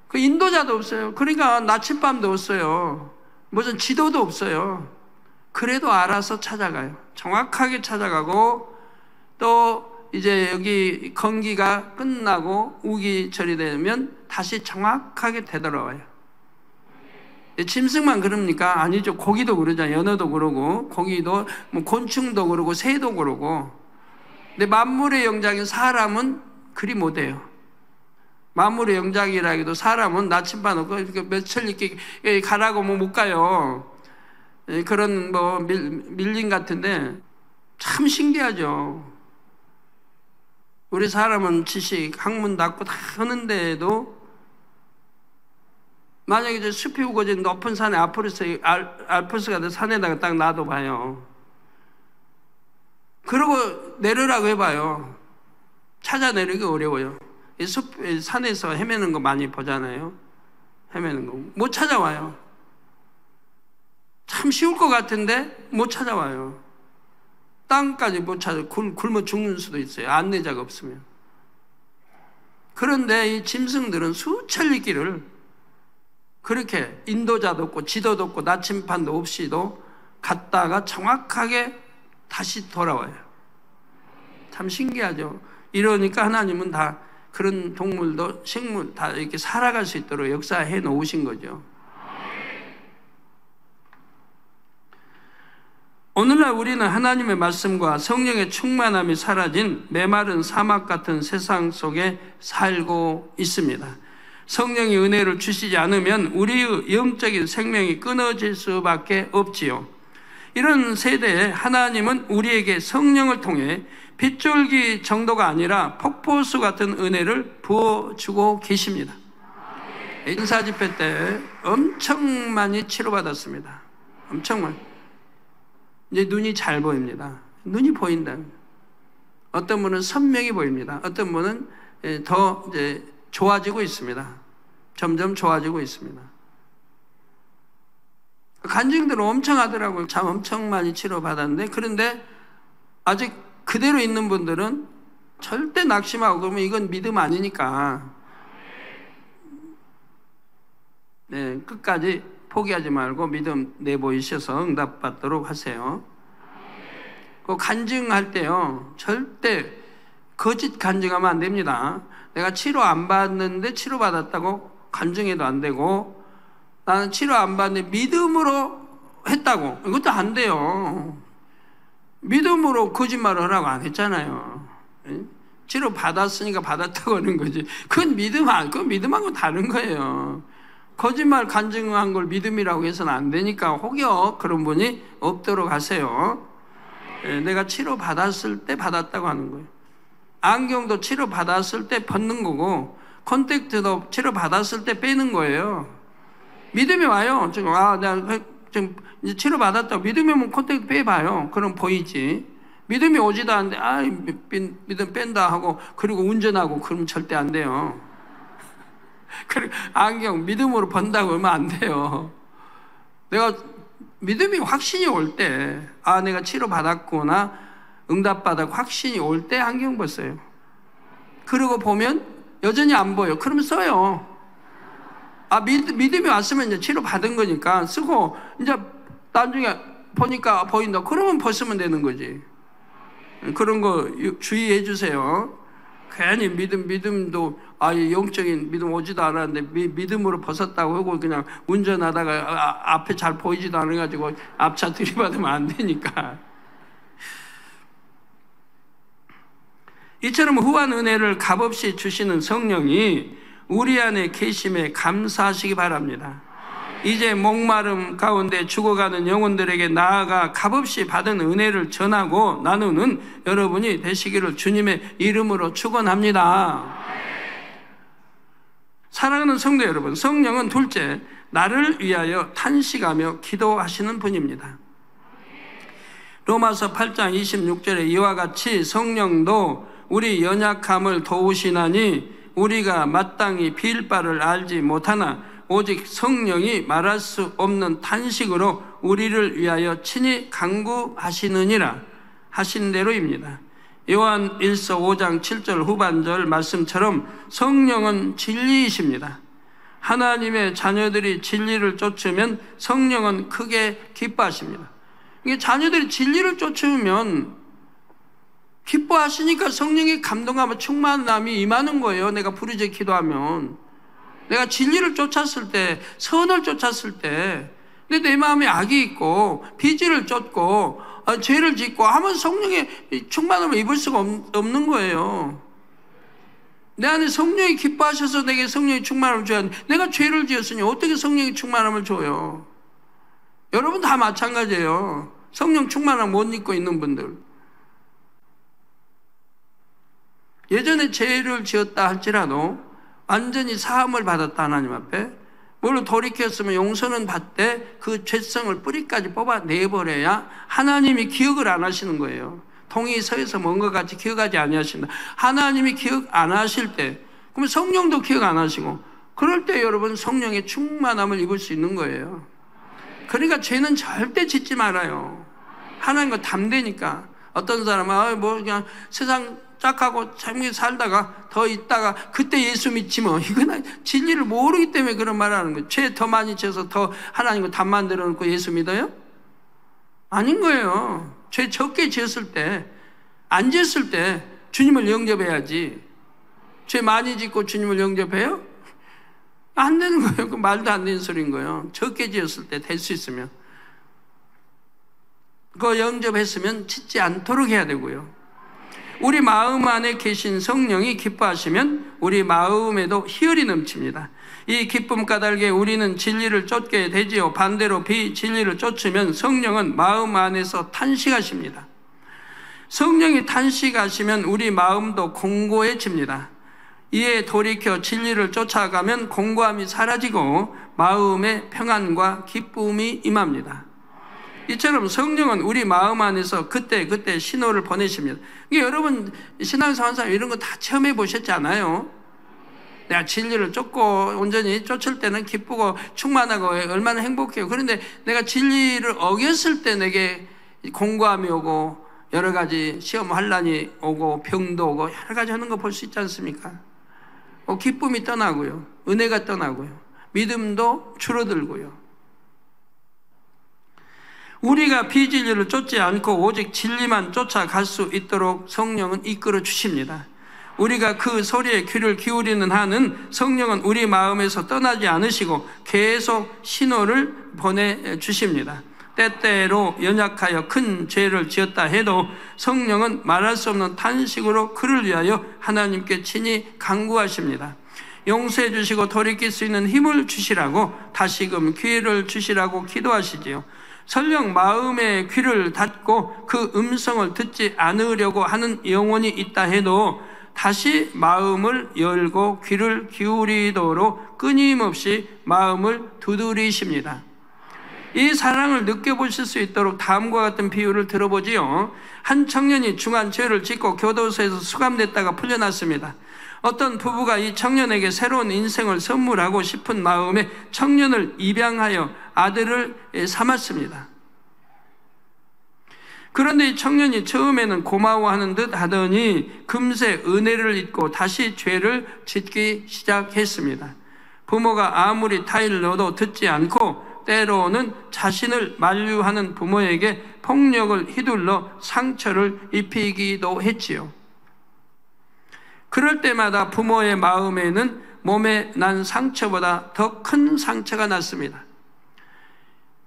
그 인도자도 없어요. 그러니까 나침반도 없어요. 무슨 지도도 없어요. 그래도 알아서 찾아가요. 정확하게 찾아가고 또 이제 여기 건기가 끝나고 우기철이 되면 다시 정확하게 되돌아와요. 짐승만 그럽니까? 아니죠. 고기도 그러잖아요. 연어도 그러고 고기도 뭐 곤충도 그러고 새도 그러고. 근데 만물의 영장인 사람은 그리 못해요. 만물의 영장이라 해도 사람은 나침반 없고 이렇게 며칠 이렇게 가라고 뭐 못 가요. 그런 뭐 밀림 같은데 참 신기하죠. 우리 사람은 지식, 학문 닦고 다 하는데도 만약에 이제 숲이 우거진 높은 산에 알프스 같은 산에다가 딱 놔둬봐요. 그러고 내려라고 해봐요. 찾아내리기 어려워요. 이 산에서 헤매는 거 많이 보잖아요. 헤매는 거. 못 찾아와요. 참 쉬울 것 같은데 못 찾아와요. 땅까지 못 찾아. 굶어 죽는 수도 있어요. 안내자가 없으면. 그런데 이 짐승들은 수천리 길을 그렇게 인도자도 없고 지도도 없고 나침반도 없이도 갔다가 정확하게 다시 돌아와요. 참 신기하죠. 이러니까 하나님은 다 그런 동물도 식물 다 이렇게 살아갈 수 있도록 역사해 놓으신 거죠. 오늘날 우리는 하나님의 말씀과 성령의 충만함이 사라진 메마른 사막 같은 세상 속에 살고 있습니다. 성령이 은혜를 주시지 않으면 우리의 영적인 생명이 끊어질 수밖에 없지요. 이런 세대에 하나님은 우리에게 성령을 통해 빗줄기 정도가 아니라 폭포수 같은 은혜를 부어주고 계십니다. 인사집회 때 엄청 많이 치료받았습니다. 엄청 많이. 이제 눈이 잘 보입니다. 눈이 보인다. 어떤 분은 선명히 보입니다. 어떤 분은 더 이제 좋아지고 있습니다. 점점 좋아지고 있습니다. 간증들은 엄청 하더라고요. 참 엄청 많이 치료받았는데, 그런데 아직 그대로 있는 분들은 절대 낙심하고 그러면 이건 믿음 아니니까 끝까지 포기하지 말고 믿음 내보이셔서 응답받도록 하세요. 그 간증할 때요, 절대 거짓 간증하면 안 됩니다. 내가 치료 안 받는데 치료받았다고 간증해도 안 되고, 나는 치료 안 받는데 믿음으로 했다고, 이것도 안 돼요. 믿음으로 거짓말을 하라고 안 했잖아요. 치료 받았으니까 받았다고 하는 거지. 그건 믿음하고 다른 거예요. 거짓말 간증한 걸 믿음이라고 해서는 안 되니까 혹여 그런 분이 없도록 하세요. 내가 치료 받았을 때 받았다고 하는 거예요. 안경도 치료 받았을 때 벗는 거고, 콘택트도 치료 받았을 때 빼는 거예요. 믿음이 와요. 지금 내가 지금 이제 치료 받았다고 믿음이 오면 콘택트 빼봐요. 그럼 보이지. 믿음이 오지도 않는데 믿음 뺀다 하고 그리고 운전하고 그러면 절대 안 돼요. 그리고 안경 믿음으로 번다고 하면 안 돼요. 내가 믿음이 확신이 올 때, 내가 치료받았구나, 응답받았고 확신이 올 때 안경 벗어요. 그러고 보면 여전히 안 보여. 그러면 써요. 믿음이 왔으면 이제 치료받은 거니까 쓰고, 이제 나중에 보니까 보인다. 그러면 벗으면 되는 거지. 그런 거 주의해 주세요. 괜히 믿음도 영적인 믿음 오지도 않았는데 믿음으로 벗었다고 하고 그냥 운전하다가 앞에 잘 보이지도 않아가지고 앞차 들이받으면 안 되니까. 이처럼 후한 은혜를 값없이 주시는 성령이 우리 안에 계심에 감사하시기 바랍니다. 이제 목마름 가운데 죽어가는 영혼들에게 나아가 값없이 받은 은혜를 전하고 나누는 여러분이 되시기를 주님의 이름으로 축원합니다. 사랑하는 성도 여러분, 성령은 둘째, 나를 위하여 탄식하며 기도하시는 분입니다. 로마서 8장 26절에 이와 같이 성령도 우리 연약함을 도우시나니 우리가 마땅히 빌 바를 알지 못하나 오직 성령이 말할 수 없는 탄식으로 우리를 위하여 친히 간구하시느니라 하신 대로입니다. 요한 1서 5장 7절 후반절 말씀처럼 성령은 진리이십니다. 하나님의 자녀들이 진리를 쫓으면 성령은 크게 기뻐하십니다. 이게 자녀들이 진리를 쫓으면 기뻐하시니까 성령의 감동하며 충만함이 임하는 거예요. 내가 부르짖어 기도하면, 내가 진리를 쫓았을 때, 선을 쫓았을 때, 근데 내 마음에 악이 있고 비질을 쫓고 죄를 짓고 하면 성령의 충만함을 입을 수가 없는 거예요. 내 안에 성령이 기뻐하셔서 내게 성령의 충만함을 줘야 하는데 내가 죄를 지었으니 어떻게 성령의 충만함을 줘요? 여러분 다 마찬가지예요. 성령 충만함 못 입고 있는 분들, 예전에 죄를 지었다 할지라도 완전히 사함을 받았다 하나님 앞에, 물론 돌이켰으면 용서는 받되 그 죄성을 뿌리까지 뽑아내버려야 하나님이 기억을 안 하시는 거예요. 동이 서에서 먼 것 같이 기억하지 아니하신다. 하나님이 기억 안 하실 때, 그러면 성령도 기억 안 하시고, 그럴 때 여러분 성령의 충만함을 입을 수 있는 거예요. 그러니까 죄는 절대 짓지 말아요. 하나님과 담대니까. 어떤 사람은 그냥 세상 짝하고 재밌게 살다가 더 있다가 그때 예수 믿지 뭐, 이건 진리를 모르기 때문에 그런 말 하는 거예요. 죄 더 많이 지어서 더 하나님과 담 만들어 놓고 예수 믿어요? 아닌 거예요. 죄 적게 지었을 때, 안 지었을 때 주님을 영접해야지. 죄 많이 짓고 주님을 영접해요? 안 되는 거예요. 그 말도 안 되는 소리인 거예요. 적게 지었을 때 될 수 있으면. 그거 영접했으면 짓지 않도록 해야 되고요. 우리 마음 안에 계신 성령이 기뻐하시면 우리 마음에도 희열이 넘칩니다. 이 기쁨 까닭에 우리는 진리를 쫓게 되지요. 반대로 비진리를 쫓으면 성령은 마음 안에서 탄식하십니다. 성령이 탄식하시면 우리 마음도 공고해집니다. 이에 돌이켜 진리를 쫓아가면 공고함이 사라지고 마음의 평안과 기쁨이 임합니다. 이처럼 성령은 우리 마음 안에서 그때 신호를 보내십니다. 여러분 신앙생활 이런 거 다 체험해 보셨잖아요. 내가 진리를 쫓고 온전히 쫓을 때는 기쁘고 충만하고 얼마나 행복해요. 그런데 내가 진리를 어겼을 때 내게 공고함이 오고 여러 가지 시험 환난이 오고 병도 오고 여러 가지 하는 거 볼 수 있지 않습니까? 기쁨이 떠나고요, 은혜가 떠나고요, 믿음도 줄어들고요. 우리가 비진리를 쫓지 않고 오직 진리만 쫓아갈 수 있도록 성령은 이끌어 주십니다. 우리가 그 소리에 귀를 기울이는 한은 성령은 우리 마음에서 떠나지 않으시고 계속 신호를 보내주십니다. 때때로 연약하여 큰 죄를 지었다 해도 성령은 말할 수 없는 탄식으로 그를 위하여 하나님께 친히 간구하십니다. 용서해 주시고 돌이킬 수 있는 힘을 주시라고, 다시금 기회를 주시라고 기도하시지요. 설령 마음의 귀를 닫고 그 음성을 듣지 않으려고 하는 영혼이 있다 해도 다시 마음을 열고 귀를 기울이도록 끊임없이 마음을 두드리십니다. 이 사랑을 느껴보실 수 있도록 다음과 같은 비유를 들어보지요. 한 청년이 중한 죄를 짓고 교도소에서 수감됐다가 풀려났습니다. 어떤 부부가 이 청년에게 새로운 인생을 선물하고 싶은 마음에 청년을 입양하여 아들을 삼았습니다. 그런데 이 청년이 처음에는 고마워하는 듯 하더니 금세 은혜를 잊고 다시 죄를 짓기 시작했습니다. 부모가 아무리 타일을 넣어도 듣지 않고 때로는 자신을 만류하는 부모에게 폭력을 휘둘러 상처를 입히기도 했지요. 그럴 때마다 부모의 마음에는 몸에 난 상처보다 더 큰 상처가 났습니다.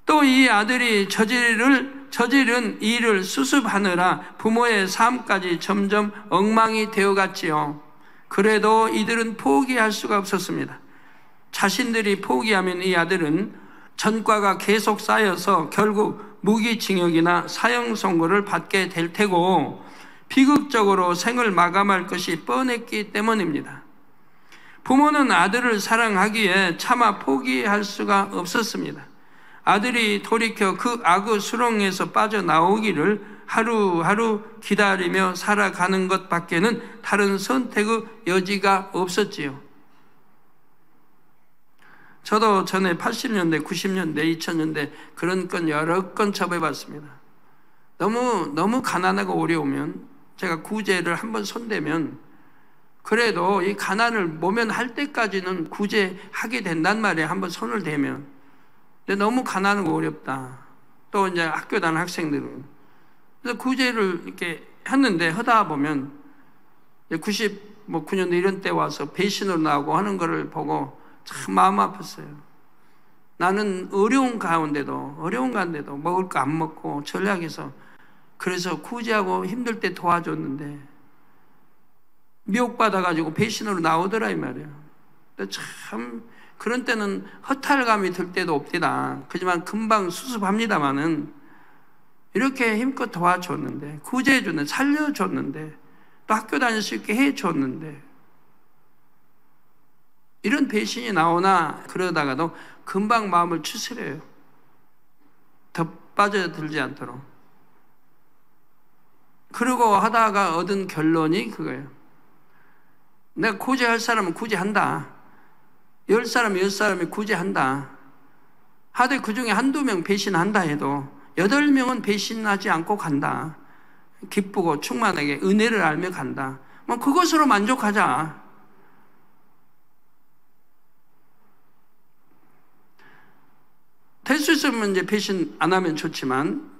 또 이 아들이 저지른 일을 수습하느라 부모의 삶까지 점점 엉망이 되어갔지요. 그래도 이들은 포기할 수가 없었습니다. 자신들이 포기하면 이 아들은 전과가 계속 쌓여서 결국 무기징역이나 사형 선고를 받게 될 테고 비극적으로 생을 마감할 것이 뻔했기 때문입니다. 부모는 아들을 사랑하기에 차마 포기할 수가 없었습니다. 아들이 돌이켜 그 악의 수렁에서 빠져나오기를 하루하루 기다리며 살아가는 것밖에는 다른 선택의 여지가 없었지요. 저도 전에 80년대, 90년대, 2000년대 그런 건 여러 건 접해봤습니다. 너무 가난하고 어려우면 제가 구제를 한번 손대면 그래도 이 가난을 모면할 때까지는 구제하게 된단 말이에요. 한번 손을 대면. 근데 너무 가난하고 어렵다. 또 이제 학교 다니는 학생들은. 그래서 구제를 이렇게 했는데 하다 보면 99년도 이런 때 와서 배신으로 나오고 하는 거를 보고 참 마음 아팠어요. 나는 어려운 가운데도 먹을 거 안 먹고 전략해서 그래서 구제하고 힘들 때 도와줬는데 미혹받아가지고 배신으로 나오더라 이 말이에요. 근데 참 그런 때는 허탈감이 들 때도 없디다. 그지만 금방 수습합니다마는 이렇게 힘껏 도와줬는데 구제해줬는데 살려줬는데 또 학교 다닐 수 있게 해줬는데 이런 배신이 나오나 그러다가도 금방 마음을 추스려요. 더 빠져들지 않도록. 그러고 하다가 얻은 결론이 그거예요. 내가 구제할 사람은 구제한다. 10사람이 구제한다. 하되 그 중에 한두 명 배신한다 해도 8명은 배신하지 않고 간다. 기쁘고 충만하게 은혜를 알며 간다. 뭐 그것으로 만족하자. 될 수 있으면 이제 배신 안 하면 좋지만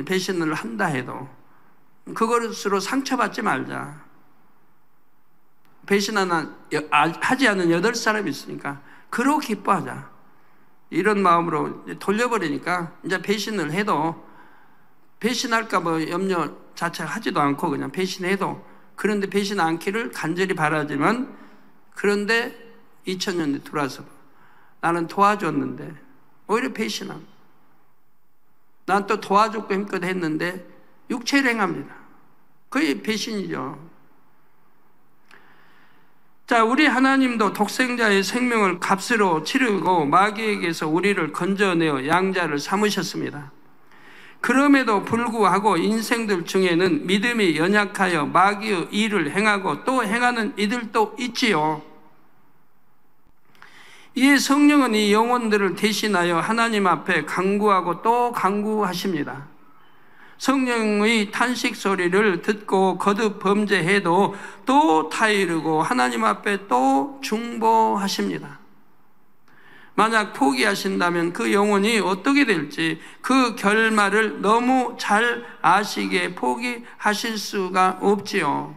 배신을 한다 해도 그것으로 상처받지 말자. 하지 않은 8사람이 있으니까 그러고 기뻐하자. 이런 마음으로 돌려버리니까 이제 배신을 해도 배신할까 뭐 염려 자체 하지도 않고 그냥 배신해도, 그런데 배신 않기를 간절히 바라지만, 그런데 2000년대 들어와서 나는 도와줬는데 오히려 배신함. 난 또 도와줬고 힘껏 했는데 육체를 행합니다. 그게 배신이죠. 자, 우리 하나님도 독생자의 생명을 값으로 치르고 마귀에게서 우리를 건져내어 양자를 삼으셨습니다. 그럼에도 불구하고 인생들 중에는 믿음이 연약하여 마귀의 일을 행하고 또 행하는 이들도 있지요. 이에 성령은 이 영혼들을 대신하여 하나님 앞에 간구하고 또 간구하십니다. 성령의 탄식 소리를 듣고 거듭 범죄해도 또 타이르고 하나님 앞에 또 중보하십니다. 만약 포기하신다면 그 영혼이 어떻게 될지 그 결말을 너무 잘 아시기에 포기하실 수가 없지요.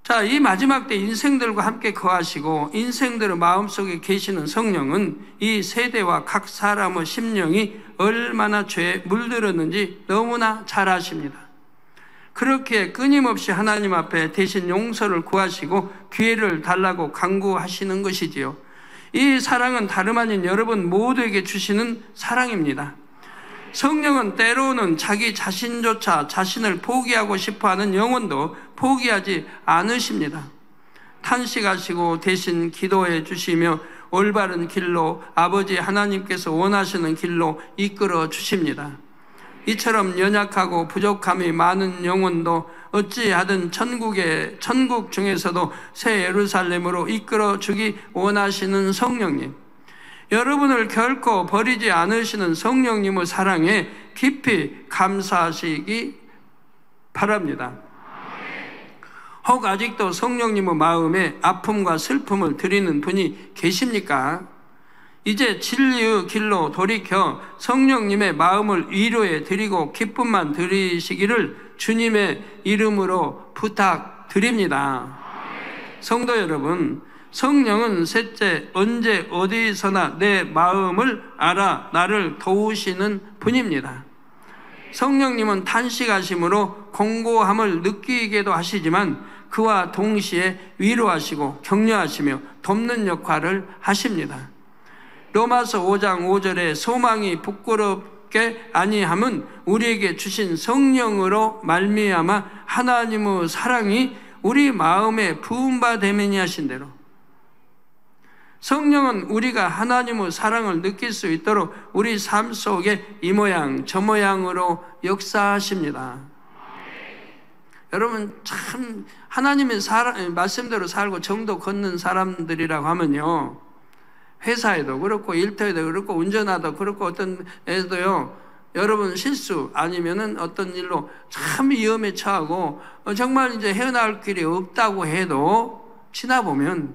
자, 이 마지막 때 인생들과 함께 거하시고 인생들의 마음속에 계시는 성령은 이 세대와 각 사람의 심령이 얼마나 죄에 물들었는지 너무나 잘 아십니다. 그렇게 끊임없이 하나님 앞에 대신 용서를 구하시고 기회를 달라고 간구하시는 것이지요. 이 사랑은 다름 아닌 여러분 모두에게 주시는 사랑입니다. 성령은 때로는 자기 자신조차 자신을 포기하고 싶어하는 영혼도 포기하지 않으십니다. 탄식하시고 대신 기도해 주시며 올바른 길로, 아버지 하나님께서 원하시는 길로 이끌어 주십니다. 이처럼 연약하고 부족함이 많은 영혼도 어찌하든 천국 중에서도 새 예루살렘으로 이끌어 주기 원하시는 성령님, 여러분을 결코 버리지 않으시는 성령님의 사랑에 깊이 감사하시기 바랍니다. 혹 아직도 성령님의 마음에 아픔과 슬픔을 드리는 분이 계십니까? 이제 진리의 길로 돌이켜 성령님의 마음을 위로해 드리고 기쁨만 드리시기를 주님의 이름으로 부탁드립니다. 성도 여러분, 성령은 셋째, 언제 어디서나 내 마음을 알아 나를 도우시는 분입니다. 성령님은 탄식하심으로 공고함을 느끼게도 하시지만 그와 동시에 위로하시고 격려하시며 돕는 역할을 하십니다. 로마서 5장 5절에 소망이 부끄럽게 아니함은 우리에게 주신 성령으로 말미암아 하나님의 사랑이 우리 마음에 부음받음이니 하신 대로, 성령은 우리가 하나님의 사랑을 느낄 수 있도록 우리 삶 속에 이 모양 저 모양으로 역사하십니다. 여러분, 참 하나님의 말씀대로 살고 정도 걷는 사람들이라고 하면요, 회사에도 그렇고 일터에도 그렇고 운전하다 그렇고 어떤 애도요, 여러분 실수 아니면은 어떤 일로 참 위험에 처하고 정말 이제 헤어나올 길이 없다고 해도 지나보면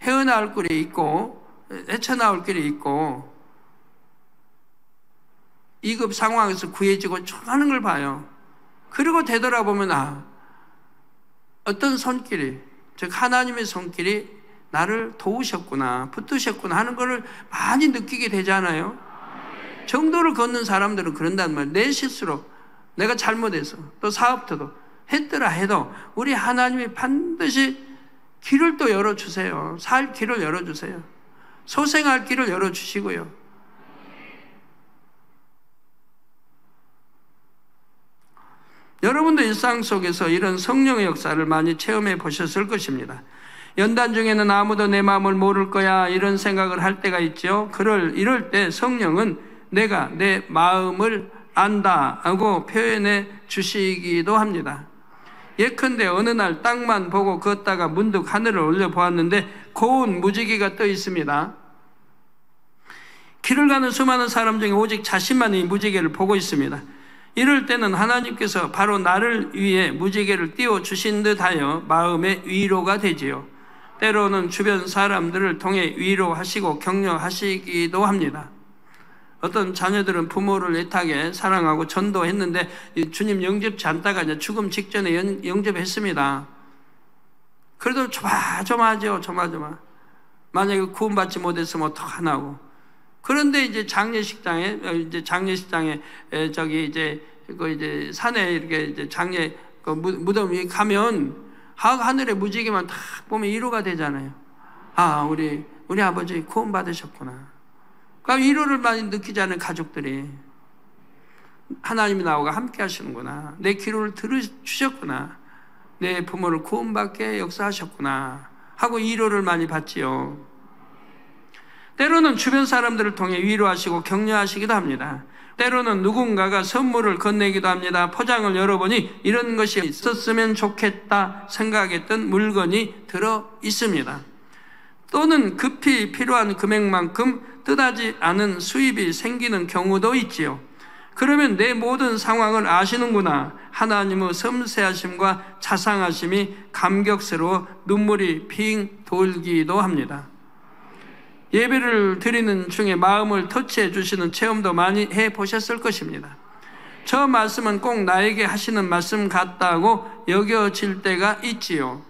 헤어나올 길이 있고 헤쳐나올 길이 있고 2급 상황에서 구해지고 하는 걸 봐요. 그리고 되돌아보면 어떤 손길이, 즉 하나님의 손길이 나를 도우셨구나, 붙드셨구나 하는 것을 많이 느끼게 되잖아요. 정도를 걷는 사람들은 그런단 말이에요. 내 실수로 내가 잘못해서 또 사업도 했더라 해도 우리 하나님이 반드시 길을 또 열어주세요. 살 길을 열어주세요. 소생할 길을 열어주시고요. 여러분도 일상 속에서 이런 성령의 역사를 많이 체험해 보셨을 것입니다. 연단 중에는 아무도 내 마음을 모를 거야 이런 생각을 할 때가 있죠. 이럴 때 성령은 내가 내 마음을 안다 하고 표현해 주시기도 합니다. 예컨대 어느 날 땅만 보고 걷다가 문득 하늘을 올려보았는데 고운 무지개가 떠 있습니다. 길을 가는 수많은 사람 중에 오직 자신만 이 무지개를 보고 있습니다. 이럴 때는 하나님께서 바로 나를 위해 무지개를 띄워주신 듯하여 마음의 위로가 되지요. 때로는 주변 사람들을 통해 위로하시고 격려하시기도 합니다. 어떤 자녀들은 부모를 애타게 사랑하고 전도했는데 주님 영접치 않다가 이제 죽음 직전에 영접했습니다. 그래도 조마조마하죠. 조마조마. 만약에 구원받지 못했으면 어떡하나고. 그런데 이제 장례식장에 이제 산에 이렇게 이제 장례 그 무덤이 가면 하늘의 무지개만 딱 보면 위로가 되잖아요. 아, 우리 아버지 구원 받으셨구나. 그러니까 위로를 많이 느끼지 않은 가족들이 하나님이 나와 함께 하시는구나. 내 기도를 들어주셨구나. 내 부모를 구원받게 역사하셨구나 하고 위로를 많이 받지요. 때로는 주변 사람들을 통해 위로하시고 격려하시기도 합니다. 때로는 누군가가 선물을 건네기도 합니다. 포장을 열어보니 이런 것이 있었으면 좋겠다 생각했던 물건이 들어 있습니다. 또는 급히 필요한 금액만큼 뜻하지 않은 수입이 생기는 경우도 있지요. 그러면 내 모든 상황을 아시는구나. 하나님의 섬세하심과 자상하심이 감격스러워 눈물이 핑 돌기도 합니다. 예배를 드리는 중에 마음을 터치해 주시는 체험도 많이 해보셨을 것입니다. 저 말씀은 꼭 나에게 하시는 말씀 같다고 여겨질 때가 있지요.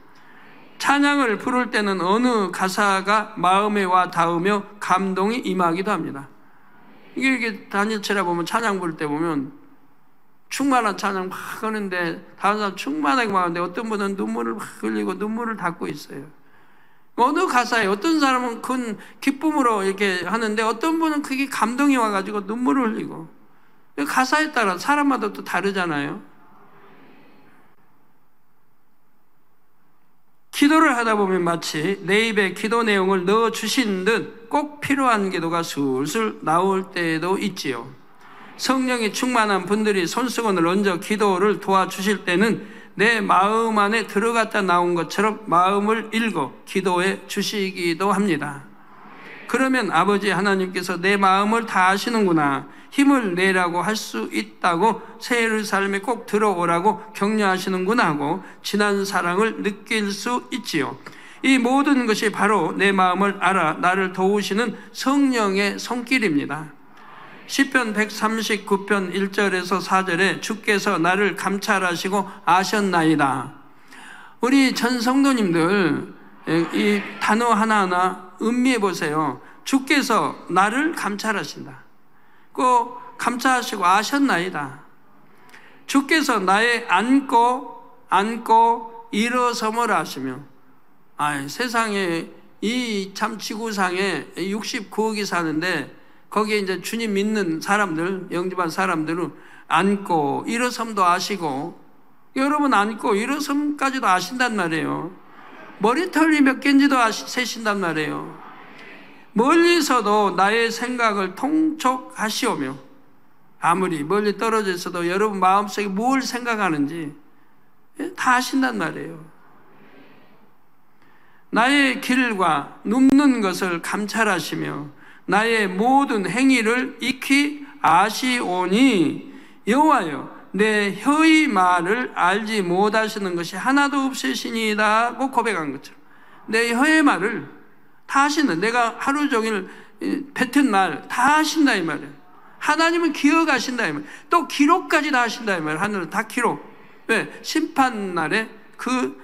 찬양을 부를 때는 어느 가사가 마음에 와 닿으며 감동이 임하기도 합니다. 이게 단일체라 보면 찬양 부를 때 보면 충만한 찬양 막 하는데 다른 사람 충만하게 막 하는데 어떤 분은 눈물을 막 흘리고 눈물을 닦고 있어요. 어느 가사에 어떤 사람은 큰 기쁨으로 이렇게 하는데 어떤 분은 그게 감동이 와가지고 눈물을 흘리고. 가사에 따라 사람마다 또 다르잖아요. 기도를 하다 보면 마치 내 입에 기도 내용을 넣어주신 듯 꼭 필요한 기도가 술술 나올 때도 있지요. 성령이 충만한 분들이 손수건을 얹어 기도를 도와주실 때는 내 마음 안에 들어갔다 나온 것처럼 마음을 읽어 기도해 주시기도 합니다. 그러면 아버지 하나님께서 내 마음을 다 아시는구나, 힘을 내라고 할 수 있다고, 새 예루살렘에 꼭 들어오라고 격려하시는구나 하고 진한 사랑을 느낄 수 있지요. 이 모든 것이 바로 내 마음을 알아 나를 도우시는 성령의 손길입니다. 시편 139편 1절에서 4절에 주께서 나를 감찰하시고 아셨나이다. 우리 전 성도님들 이 단어 하나하나 음미해 보세요. 주께서 나를 감찰하신다. 꼭 감찰하시고 아셨나이다. 주께서 나의 안고 일어섬을 아시며, 세상에 이 참 지구상에 69억이 사는데 거기에 이제 주님 믿는 사람들, 영접한 사람들은 안고 일어섬도 아시고, 여러분 안고 일어섬까지도 아신단 말이에요. 머리털이 몇 개인지도 세신단 말이에요. 멀리서도 나의 생각을 통촉하시오며, 아무리 멀리 떨어져 있어도 여러분 마음속에 뭘 생각하는지 다 아신단 말이에요. 나의 길과 눕는 것을 감찰하시며 나의 모든 행위를 익히 아시오니 여호와여, 내 혀의 말을 알지 못하시는 것이 하나도 없으시니이다고 고백한 것처럼 내 혀의 말을 다 아신다. 내가 하루 종일 뱉은 말 다 아신다 이 말이에요. 하나님은 기억하신다 이 말이에요. 또 기록까지 다 하신다 이 말이에요. 하늘은 다 기록. 왜? 심판날에 그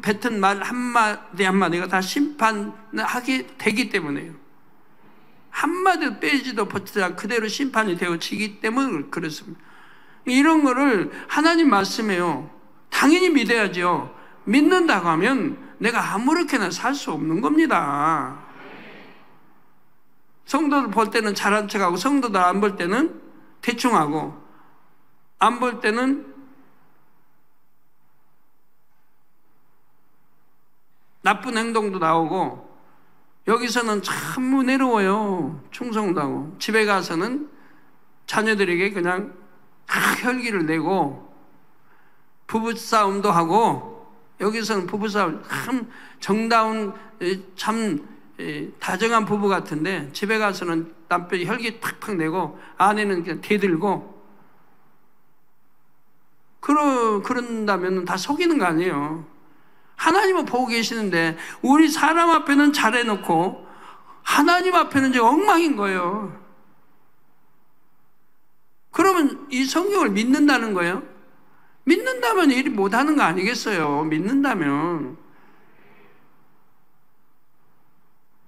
뱉은 말 한마디 한마디가 다 심판하게 되기 때문에요. 한마디도 빼지도 벗지도 않고 그대로 심판이 되어지기 때문에 그렇습니다. 이런 거를 하나님 말씀이에요. 당연히 믿어야죠. 믿는다고 하면 내가 아무렇게나 살 수 없는 겁니다. 성도들 볼 때는 잘한 척하고 성도들 안 볼 때는 대충 하고 안 볼 때는 나쁜 행동도 나오고, 여기서는 참 은혜로워요. 충성도 하고 집에 가서는 자녀들에게 그냥 혈기를 내고 부부싸움도 하고, 여기서는 부부싸움 참 정다운 참 다정한 부부 같은데 집에 가서는 남편이 혈기 팍팍 내고 아내는 그냥 대들고, 그런다면 다 속이는 거 아니에요. 하나님은 보고 계시는데 우리 사람 앞에는 잘해놓고 하나님 앞에는 이제 엉망인 거예요. 이 성경을 믿는다는 거예요. 믿는다면 일 못하는 거 아니겠어요? 믿는다면.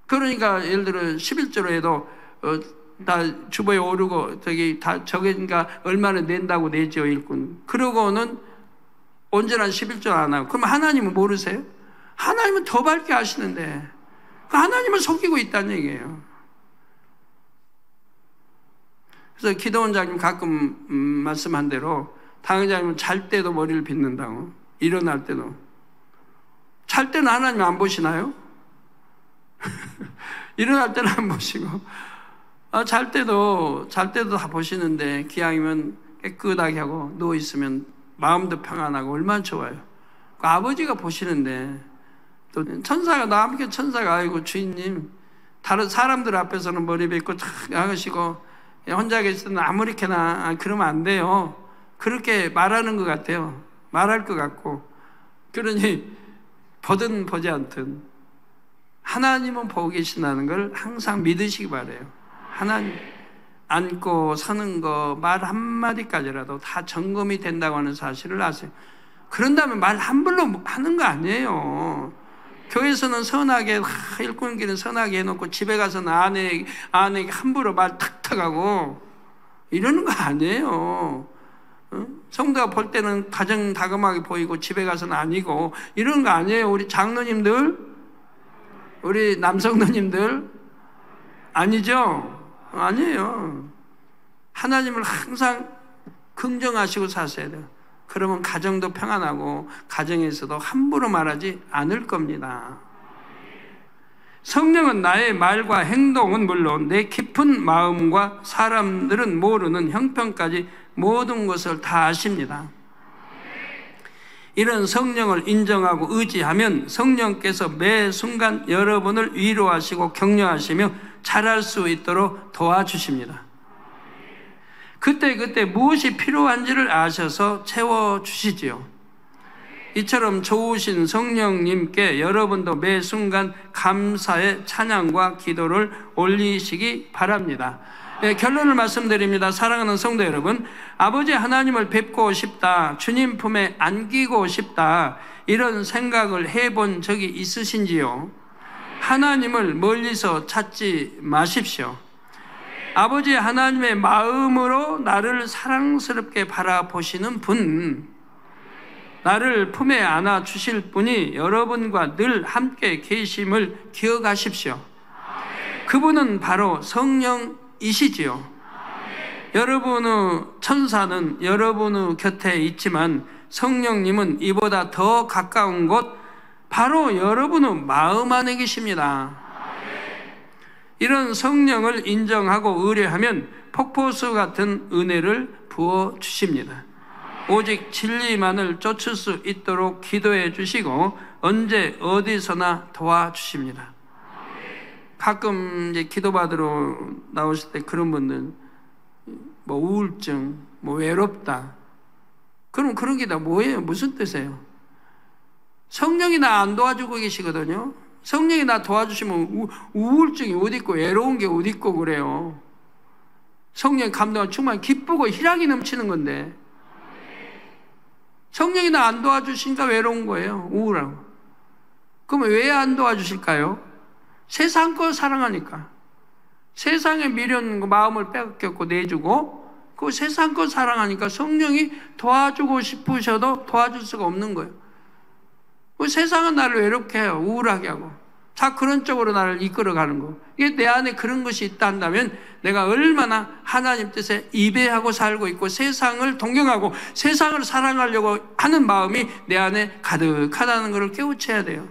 그러니까 예를 들어 11조로 해도 다 주보에 오르고 저기가 얼마나 낸다고 내죠, 일꾼. 그러고는 온전한 11조 안 하고. 그럼 하나님은 모르세요? 하나님은 더 밝게 아시는데 하나님을 속이고 있다는 얘기예요. 그래서 기도원장님 가끔 말씀한 대로 당회장님은 잘 때도 머리를 빗는다고, 일어날 때도. 잘 때는 하나님 안 보시나요? 일어날 때는 안 보시고, 잘 때도 다 보시는데 기왕이면 깨끗하게 하고 누워있으면 마음도 평안하고 얼마나 좋아요. 그 아버지가 보시는데, 또 천사가, 남게 천사가, 아이고 주인님, 다른 사람들 앞에서는 머리 빗고 탁 하시고 혼자 계실 때는 아무렇게나 그러면 안 돼요. 그렇게 말하는 것 같아요. 말할 것 같고. 그러니 보든 보지 않든 하나님은 보고 계신다는 걸 항상 믿으시기 바라요. 하나님 앉고 서는 거 말 한마디까지라도 다 점검이 된다고 하는 사실을 아세요. 그런다면 말 함부로 하는 거 아니에요. 교회에서는 선하게, 일꾼끼리는 선하게 해놓고 집에 가서는 아내에게 함부로 말 탁탁하고 이러는 거 아니에요. 성도가 볼 때는 다정다감하게 보이고 집에 가서는 아니고 이러는 거 아니에요. 우리 장로님들, 우리 남성노님들 아니죠? 아니에요. 하나님을 항상 긍정하시고 사셔야 돼요. 그러면 가정도 평안하고 가정에서도 함부로 말하지 않을 겁니다. 성령은 나의 말과 행동은 물론 내 깊은 마음과 사람들은 모르는 형편까지 모든 것을 다 아십니다. 이런 성령을 인정하고 의지하면 성령께서 매 순간 여러분을 위로하시고 격려하시며 잘할 수 있도록 도와주십니다. 그때 무엇이 필요한지를 아셔서 채워주시지요. 이처럼 좋으신 성령님께 여러분도 매 순간 감사의 찬양과 기도를 올리시기 바랍니다. 네, 결론을 말씀드립니다. 사랑하는 성도 여러분, 아버지 하나님을 뵙고 싶다, 주님 품에 안기고 싶다, 이런 생각을 해본 적이 있으신지요? 하나님을 멀리서 찾지 마십시오. 아버지 하나님의 마음으로 나를 사랑스럽게 바라보시는 분, 나를 품에 안아 주실 분이 여러분과 늘 함께 계심을 기억하십시오. 그분은 바로 성령이시지요. 여러분의 천사는 여러분의 곁에 있지만 성령님은 이보다 더 가까운 곳, 바로 여러분의 마음 안에 계십니다. 이런 성령을 인정하고 의뢰하면 폭포수 같은 은혜를 부어주십니다. 오직 진리만을 쫓을 수 있도록 기도해 주시고 언제 어디서나 도와주십니다. 가끔 이제 기도받으러 나오실 때 그런 분들, 뭐 우울증, 뭐 외롭다. 그럼 그런 게 다 뭐예요? 무슨 뜻이에요? 성령이 나 안 도와주고 계시거든요. 성령이 나 도와주시면 우울증이 어디 있고 외로운 게 어디 있고 그래요. 성령의 감동은 충만 기쁘고 희락이 넘치는 건데 성령이 나 안 도와주시니까 외로운 거예요. 우울하고. 그럼 왜 안 도와주실까요? 세상 거 사랑하니까. 세상에 미련 마음을 빼앗겼고 내주고 그 세상 거 사랑하니까 성령이 도와주고 싶으셔도 도와줄 수가 없는 거예요. 세상은 나를 외롭게 해요. 우울하게 하고. 다 그런 쪽으로 나를 이끌어가는 거. 이게 내 안에 그런 것이 있다 한다면 내가 얼마나 하나님 뜻에 이배하고 살고 있고 세상을 동경하고 세상을 사랑하려고 하는 마음이 내 안에 가득하다는 것을 깨우쳐야 돼요.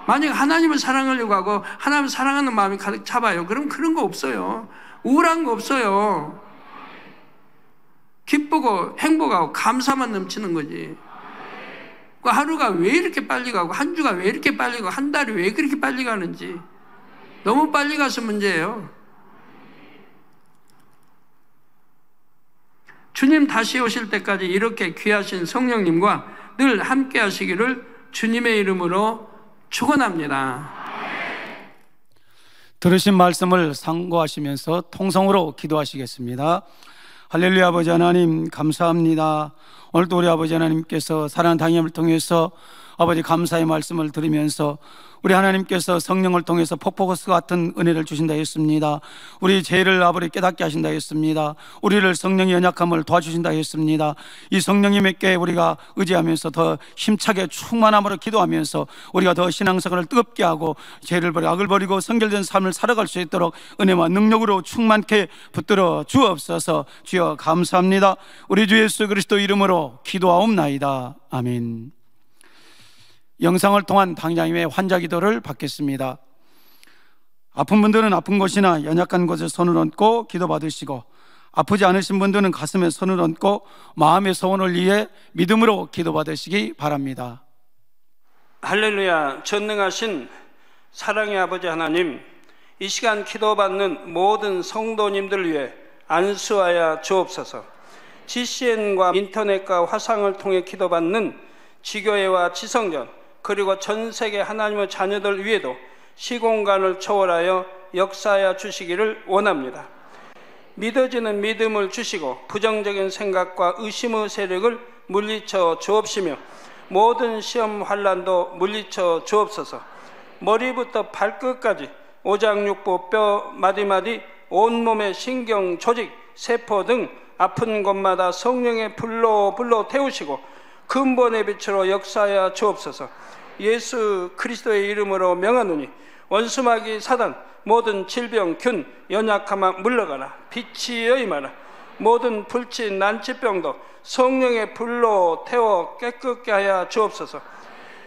만약 하나님을 사랑하려고 하고 하나님을 사랑하는 마음이 가득 차봐요. 그럼 그런 거 없어요. 우울한 거 없어요. 기쁘고 행복하고 감사만 넘치는 거지. 하루가 왜 이렇게 빨리 가고 한 주가 왜 이렇게 빨리 가고 한 달이 왜 그렇게 빨리 가는지 너무 빨리 가서 문제예요. 주님 다시 오실 때까지 이렇게 귀하신 성령님과 늘 함께 하시기를 주님의 이름으로 축원합니다. 들으신 말씀을 상고하시면서 통성으로 기도하시겠습니다. 할렐루야. 아버지 하나님 감사합니다. 오늘도 우리 아버지 하나님께서 사랑하는 당임을 통해서 아버지 감사의 말씀을 들으면서 우리 하나님께서 성령을 통해서 폭포수 같은 은혜를 주신다 했습니다. 우리 죄를 아버지 깨닫게 하신다 했습니다. 우리를 성령의 연약함을 도와주신다 했습니다. 이 성령님께 우리가 의지하면서 더 힘차게 충만함으로 기도하면서 우리가 더 신앙생활을 뜨겁게 하고 죄를 버리고 악을 버리고 성결된 삶을 살아갈 수 있도록 은혜와 능력으로 충만케 붙들어 주옵소서. 주여 감사합니다. 우리 주 예수 그리스도 이름으로 기도하옵나이다. 아멘. 영상을 통한 당장님의 환자 기도를 받겠습니다. 아픈 분들은 아픈 곳이나 연약한 곳에 손을 얹고 기도 받으시고, 아프지 않으신 분들은 가슴에 손을 얹고 마음의 소원을 위해 믿음으로 기도 받으시기 바랍니다. 할렐루야. 전능하신 사랑의 아버지 하나님, 이 시간 기도받는 모든 성도님들 위해 안수하여 주옵소서. GCN과 인터넷과 화상을 통해 기도받는 지교회와 지성전, 그리고 전 세계 하나님의 자녀들 위에도 시공간을 초월하여 역사하여 주시기를 원합니다. 믿어지는 믿음을 주시고 부정적인 생각과 의심의 세력을 물리쳐 주옵시며 모든 시험 환난도 물리쳐 주옵소서. 머리부터 발끝까지 오장육부 뼈 마디마디 온몸의 신경 조직 세포 등 아픈 곳마다 성령의 불로 태우시고 근본의 빛으로 역사하여 주옵소서. 예수 그리스도의 이름으로 명하노니 원수마귀 사단 모든 질병 균 연약함아 물러가라. 빛이 임하라. 모든 불치 난치병도 성령의 불로 태워 깨끗게 하여 주옵소서.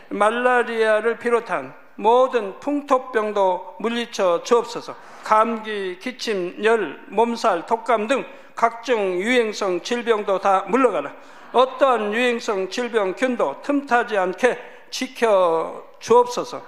말라리아를 비롯한 모든 풍토병도 물리쳐 주옵소서. 감기, 기침, 열, 몸살, 독감 등 각종 유행성 질병도 다 물러가라. 어떠한 유행성 질병 균도 틈타지 않게 지켜 주옵소서.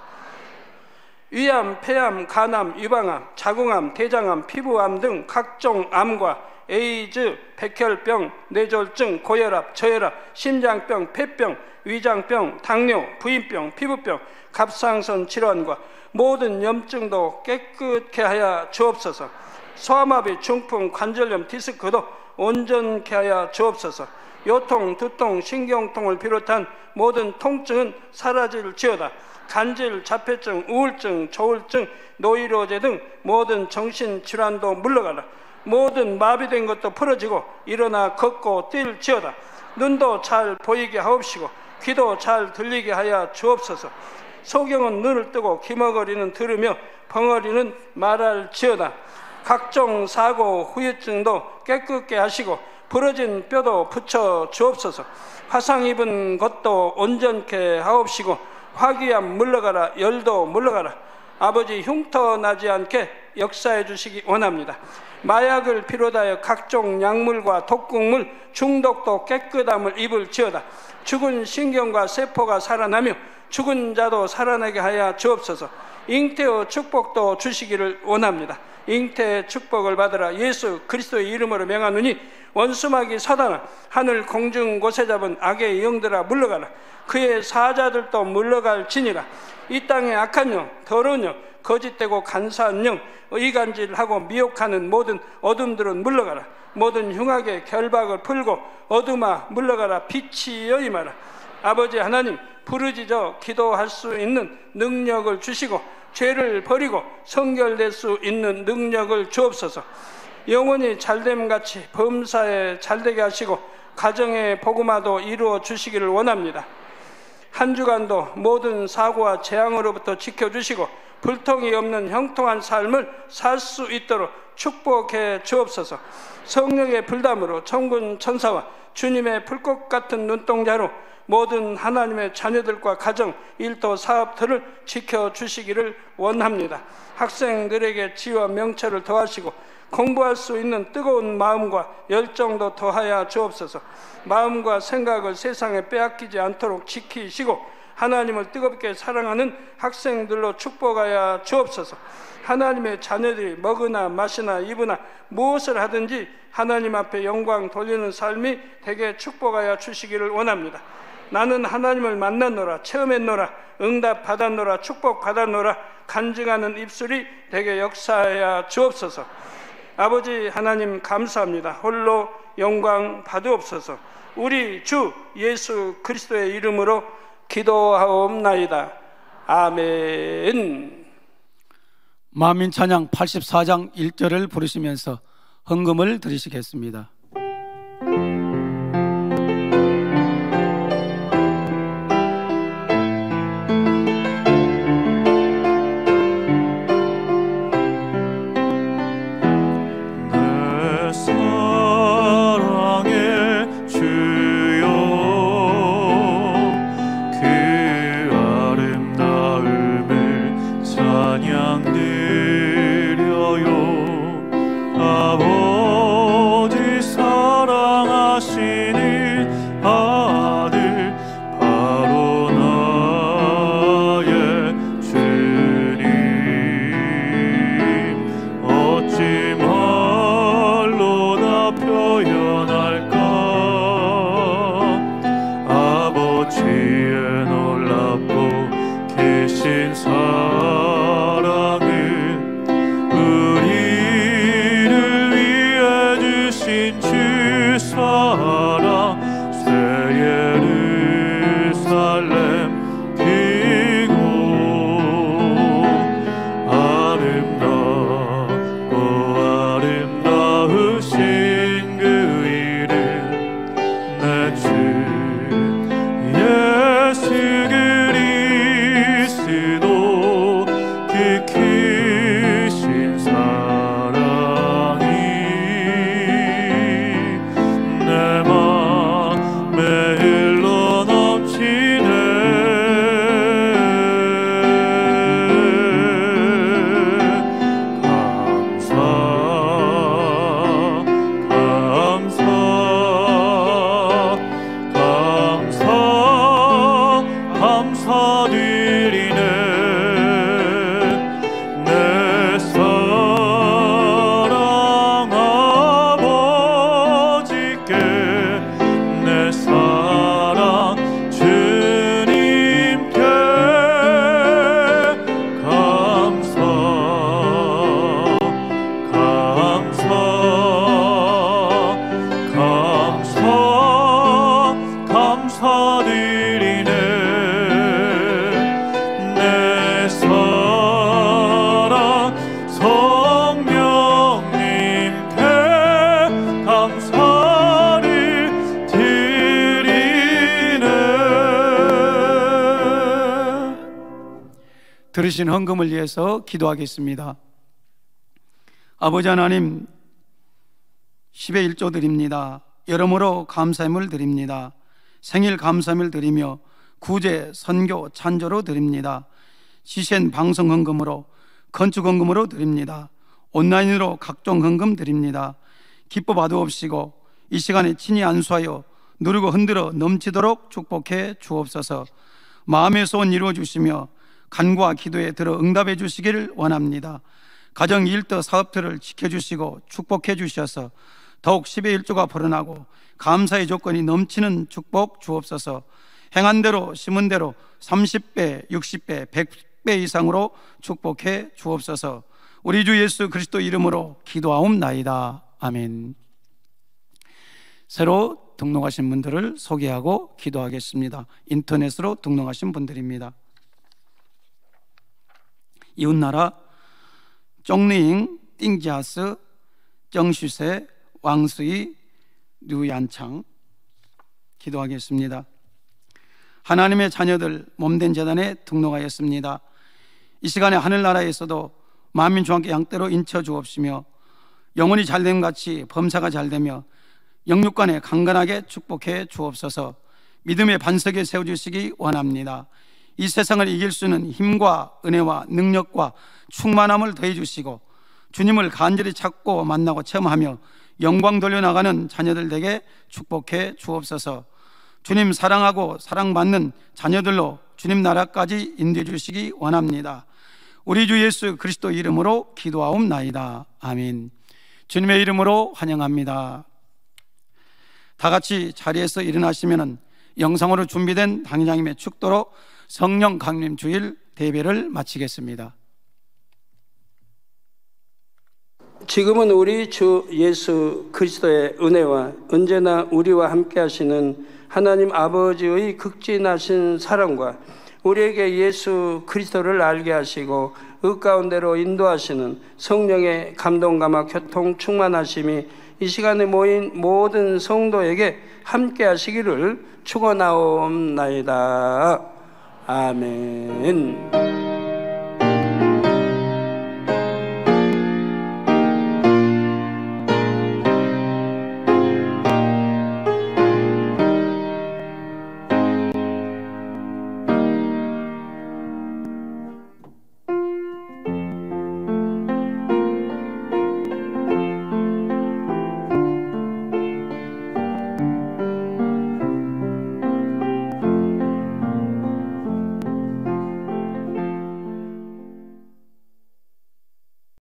위암, 폐암, 간암, 유방암, 자궁암, 대장암, 피부암 등 각종 암과 에이즈, 백혈병, 뇌졸중, 고혈압, 저혈압, 심장병, 폐병, 위장병, 당뇨, 부인병, 피부병, 갑상선 질환과 모든 염증도 깨끗게 하여 주옵소서. 소아마비, 중풍, 관절염, 디스크도 온전케 하여 주옵소서. 요통, 두통, 신경통을 비롯한 모든 통증은 사라질지어다. 간질, 자폐증, 우울증, 조울증, 노이로제 등 모든 정신질환도 물러가라. 모든 마비된 것도 풀어지고 일어나 걷고 뛸지어다. 눈도 잘 보이게 하옵시고 귀도 잘 들리게 하여 주옵소서. 소경은 눈을 뜨고 기머거리는 들으며 벙어리는 말할지어다. 각종 사고, 후유증도 깨끗게 하시고 부러진 뼈도 붙여 주옵소서. 화상 입은 것도 온전케 하옵시고 화기암 물러가라. 열도 물러가라. 아버지 흉터 나지 않게 역사해 주시기 원합니다. 마약을 비롯하여 각종 약물과 독극물 중독도 깨끗함을 입을지어다. 죽은 신경과 세포가 살아나며 죽은 자도 살아나게 하여 주옵소서. 잉태의 축복도 주시기를 원합니다. 잉태의 축복을 받으라. 예수 그리스도의 이름으로 명하노니 원수마귀 사단아, 하늘 공중 곳에 잡은 악의 영들아 물러가라. 그의 사자들도 물러갈지니라. 이 땅의 악한 영, 더러운 영, 거짓되고 간사한 영, 의간질하고 미혹하는 모든 어둠들은 물러가라. 모든 흉악의 결박을 풀고 어둠아 물러가라. 빛이 임하라. 아버지 하나님, 부르짖어 기도할 수 있는 능력을 주시고 죄를 버리고 성결될 수 있는 능력을 주옵소서. 영원히 잘됨같이 범사에 잘되게 하시고 가정의 복음화도 이루어 주시기를 원합니다. 한 주간도 모든 사고와 재앙으로부터 지켜주시고 불통이 없는 형통한 삶을 살 수 있도록 축복해 주옵소서. 성령의 불담으로 천군 천사와 주님의 불꽃 같은 눈동자로 모든 하나님의 자녀들과 가정, 일도, 사업들을 지켜주시기를 원합니다. 학생들에게 지혜와 명철을 더하시고 공부할 수 있는 뜨거운 마음과 열정도 더하여 주옵소서. 마음과 생각을 세상에 빼앗기지 않도록 지키시고 하나님을 뜨겁게 사랑하는 학생들로 축복하여 주옵소서. 하나님의 자녀들이 먹으나 마시나 입으나 무엇을 하든지 하나님 앞에 영광 돌리는 삶이 되게 축복하여 주시기를 원합니다. 나는 하나님을 만났노라, 체험했노라, 응답 받았노라, 축복 받았노라 간증하는 입술이 되게 역사하여 주옵소서. 아버지 하나님 감사합니다. 홀로 영광 받으옵소서. 우리 주 예수 그리스도의 이름으로 기도하옵나이다. 아멘. 만민 찬양 84장 1절을 부르시면서 헌금을 드리시겠습니다. 들으신 헌금을 위해서 기도하겠습니다. 아버지 하나님, 10의 1조 드립니다. 여러모로 감사함을 드립니다. 생일 감사함을 드리며 구제, 선교, 찬조로 드립니다. 시센 방송 헌금으로, 건축 헌금으로 드립니다. 온라인으로 각종 헌금 드립니다. 기뻐 받으옵시고 이 시간에 친히 안수하여 누르고 흔들어 넘치도록 축복해 주옵소서. 마음의 소원 이루어 주시며 간구와 기도에 들어 응답해 주시기를 원합니다. 가정 일터 사업들을 지켜주시고 축복해 주셔서 더욱 10의 1조가 불어나고 감사의 조건이 넘치는 축복 주옵소서. 행한 대로 심은 대로 30배, 60배, 100배 이상으로 축복해 주옵소서. 우리 주 예수 그리스도 이름으로 기도하옵나이다. 아멘. 새로 등록하신 분들을 소개하고 기도하겠습니다. 인터넷으로 등록하신 분들입니다. 이웃나라 쫑리잉, 띵지하스, 정슈세, 왕수이, 류얀창. 기도하겠습니다. 하나님의 자녀들 몸된 재단에 등록하였습니다. 이 시간에 하늘나라에서도 만민 중앙교 양떼로 인쳐 주옵시며 영혼이 잘됨 같이 범사가 잘되며 영육간에 강건하게 축복해 주옵소서. 믿음의 반석에 세워주시기 원합니다. 이 세상을 이길 수 있는 힘과 은혜와 능력과 충만함을 더해 주시고 주님을 간절히 찾고 만나고 체험하며 영광 돌려나가는 자녀들 되게 축복해 주옵소서. 주님 사랑하고 사랑받는 자녀들로 주님 나라까지 인도해 주시기 원합니다. 우리 주 예수 그리스도 이름으로 기도하옵나이다. 아멘. 주님의 이름으로 환영합니다. 다 같이 자리에서 일어나시면 영상으로 준비된 당회장님의 축도로 성령 강림 주일 대배를 마치겠습니다. 지금은 우리 주 예수 그리스도의 은혜와 언제나 우리와 함께 하시는 하나님 아버지의 극진하신 사랑과 우리에게 예수 그리스도를 알게 하시고 그 가운데로 인도하시는 성령의 감동감화 교통 충만하심이 이 시간에 모인 모든 성도에게 함께 하시기를 축원하옵나이다. 아멘.